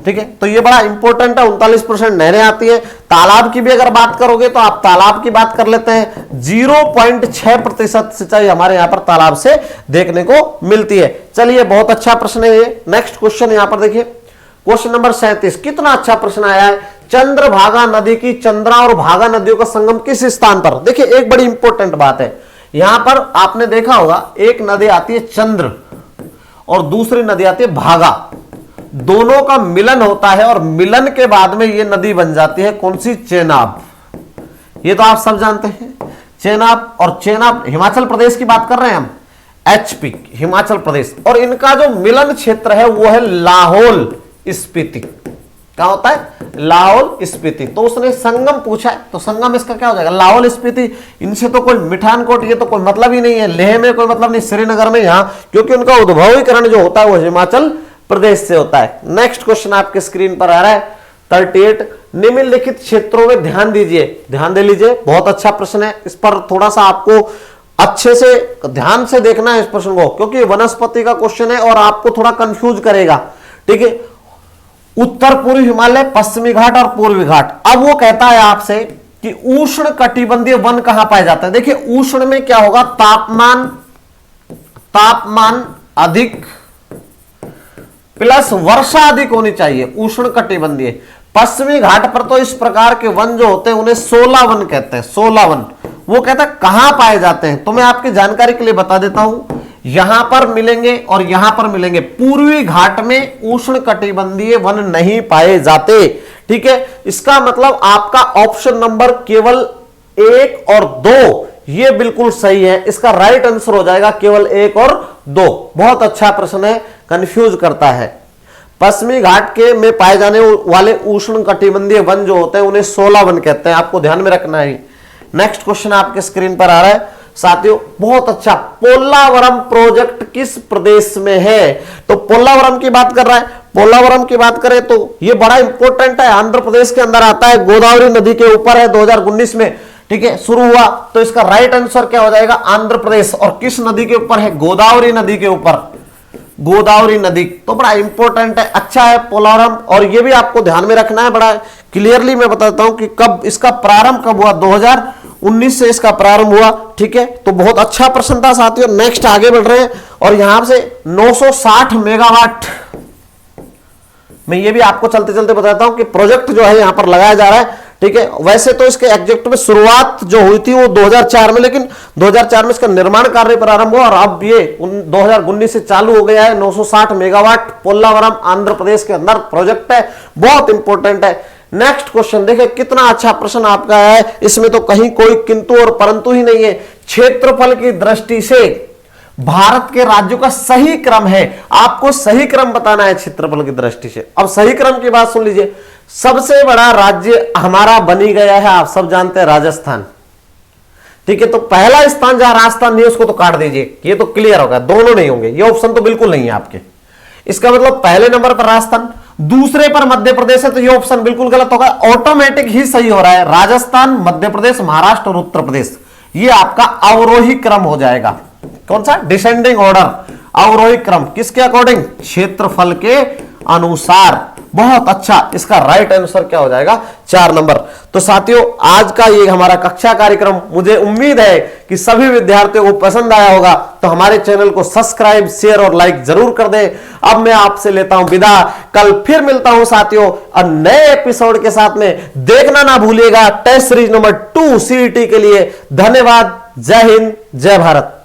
ठीक है। तो ये बड़ा इंपॉर्टेंट है, 39% नहरें आती है। तालाब की भी अगर बात करोगे तो आप तालाब की बात कर लेते हैं, 0.6% सिंचाई हमारे यहां पर तालाब से देखने को मिलती है। चलिए बहुत अच्छा प्रश्न है ये। नेक्स्ट क्वेश्चन यहां पर देखिए, क्वेश्चन नंबर 37। कितना अच्छा प्रश्न आया है। चंद्रभागा नदी की चंद्रा और भागा नदियों का संगम किस स्थान पर? देखिए एक बड़ी इंपॉर्टेंट बात है, यहां पर आपने देखा होगा एक नदी आती है चंद्र और दूसरी नदी आती है भागा, दोनों का मिलन होता है और मिलन के बाद में ये नदी बन जाती है कौन सी? चेनाब। ये तो आप सब जानते हैं चेनाब। और चेनाब हिमाचल प्रदेश की बात कर रहे हैं हम, HP हिमाचल प्रदेश, और इनका जो मिलन क्षेत्र है वो है लाहौल स्पीति। क्या होता है? लाहौल स्पीति। तो उसने संगम पूछा है, तो संगम इसका क्या हो जाएगा? लाहौल स्पीति। इनसे तो कोई मिठानकोट ये तो कोई मतलब ही नहीं है, लेह में कोई मतलब नहीं, श्रीनगर में यहां, क्योंकि उनका उद्भवीकरण जो होता है वो हिमाचल प्रदेश से होता है। नेक्स्ट क्वेश्चन आपके स्क्रीन पर आ रहा है 38। निम्नलिखित क्षेत्रों में ध्यान दीजिए, ध्यान दे लीजिए, बहुत अच्छा प्रश्न है। इस पर थोड़ा सा आपको अच्छे से ध्यान से देखना है इस प्रश्न को, क्योंकि वनस्पति का क्वेश्चन है और आपको थोड़ा कंफ्यूज करेगा, ठीक है। उत्तर पूर्वी हिमालय, पश्चिमी घाट और पूर्वी घाट। अब वो कहता है आपसे कि उष्ण कटिबंधीय वन कहां पाए जाते हैं। देखिए उष्ण में क्या होगा? तापमान अधिक प्लस वर्षा अधिक होनी चाहिए, उष्ण कटिबंधीय। पश्चिमी घाट पर तो इस प्रकार के वन जो होते हैं उन्हें 16 वन कहते हैं, 16 वन। वो कहता है कहां पाए जाते हैं, तो मैं आपकी जानकारी के लिए बता देता हूं, यहां पर मिलेंगे और यहां पर मिलेंगे। पूर्वी घाट में उष्ण कटिबंधीय वन नहीं पाए जाते, ठीक है। इसका मतलब आपका ऑप्शन नंबर केवल 1 और 2 ये बिल्कुल सही है। इसका राइट आंसर हो जाएगा केवल 1 और 2। बहुत अच्छा प्रश्न है, कंफ्यूज करता है। पश्चिमी घाट के में पाए जाने वाले उष्ण कटिबंधीय वन जो होते हैं उन्हें 16 वन कहते हैं, आपको ध्यान में रखना है। नेक्स्ट क्वेश्चन आपके स्क्रीन पर आ रहा है साथियों, बहुत अच्छा। पोलावरम प्रोजेक्ट किस प्रदेश में है? तो पोलावरम की बात कर रहा है। पोलावरम की बात करें तो ये बड़ा इंपॉर्टेंट है, आंध्र प्रदेश के अंदर आता है, गोदावरी नदी के ऊपर है, 2019 में, ठीक है, शुरू हुआ। तो इसका राइट आंसर क्या हो जाएगा? आंध्र प्रदेश। और किस नदी के ऊपर है? गोदावरी नदी के ऊपर, गोदावरी नदी। तो बड़ा इंपॉर्टेंट है, अच्छा है पोलावरम। और ये भी आपको ध्यान में रखना है, बड़ा क्लियरली मैं बताता हूं कि कब इसका प्रारंभ कब हुआ, 2019 से इसका प्रारंभ हुआ, ठीक है। तो बहुत अच्छा प्रश्न था साथियों। नेक्स्ट आगे बढ़ रहे हैं और यहां से 960 मेगावाट, मैं ये भी आपको चलते चलते बताता हूं कि प्रोजेक्ट जो है यहां पर लगाया जा रहा है, ठीक है। वैसे तो इसके एग्जैक्ट में शुरुआत जो हुई थी वो 2004 में, लेकिन 2004 में इसका निर्माण कार्य प्रारंभ हुआ और अब ये 2019 से चालू हो गया है। 960 मेगावाट पोलावरम आंध्र प्रदेश के अंदर प्रोजेक्ट है, बहुत इंपॉर्टेंट है। नेक्स्ट क्वेश्चन देखिए, कितना अच्छा प्रश्न आपका है, इसमें तो कहीं कोई किंतु और परंतु ही नहीं है। क्षेत्रफल की दृष्टि से भारत के राज्यों का सही क्रम है, आपको सही क्रम बताना है क्षेत्रफल की दृष्टि से। अब सही क्रम की बात सुन लीजिए, सबसे बड़ा राज्य हमारा बनी गया है, आप सब जानते हैं, राजस्थान, ठीक है। तो पहला स्थान जहां राजस्थान नहीं है उसको तो काट दीजिए, ये तो क्लियर होगा, दोनों नहीं होंगे, ये ऑप्शन तो बिल्कुल नहीं है आपके। इसका मतलब पहले नंबर पर राजस्थान, दूसरे पर मध्य प्रदेश है, तो ये ऑप्शन बिल्कुल गलत होगा, ऑटोमेटिक ही सही हो रहा है। राजस्थान, मध्य प्रदेश, महाराष्ट्र और उत्तर प्रदेश, ये आपका अवरोही क्रम हो जाएगा। कौन सा? डिसेंडिंग ऑर्डर, अवरोही क्रम, किसके अकॉर्डिंग? क्षेत्रफल के अनुसार। बहुत अच्छा, इसका राइट आंसर क्या हो जाएगा? 4 नंबर। तो साथियों, आज का ये हमारा कक्षा कार्यक्रम, मुझे उम्मीद है कि सभी विद्यार्थियों को पसंद आया होगा। तो हमारे चैनल को सब्सक्राइब, शेयर और लाइक जरूर कर दें। अब मैं आपसे लेता हूं विदा, कल फिर मिलता हूं साथियों और नए एपिसोड के साथ में। देखना ना भूलिएगा टेस्ट सीरीज नंबर 2 CET के लिए। धन्यवाद, जय हिंद, जय भारत।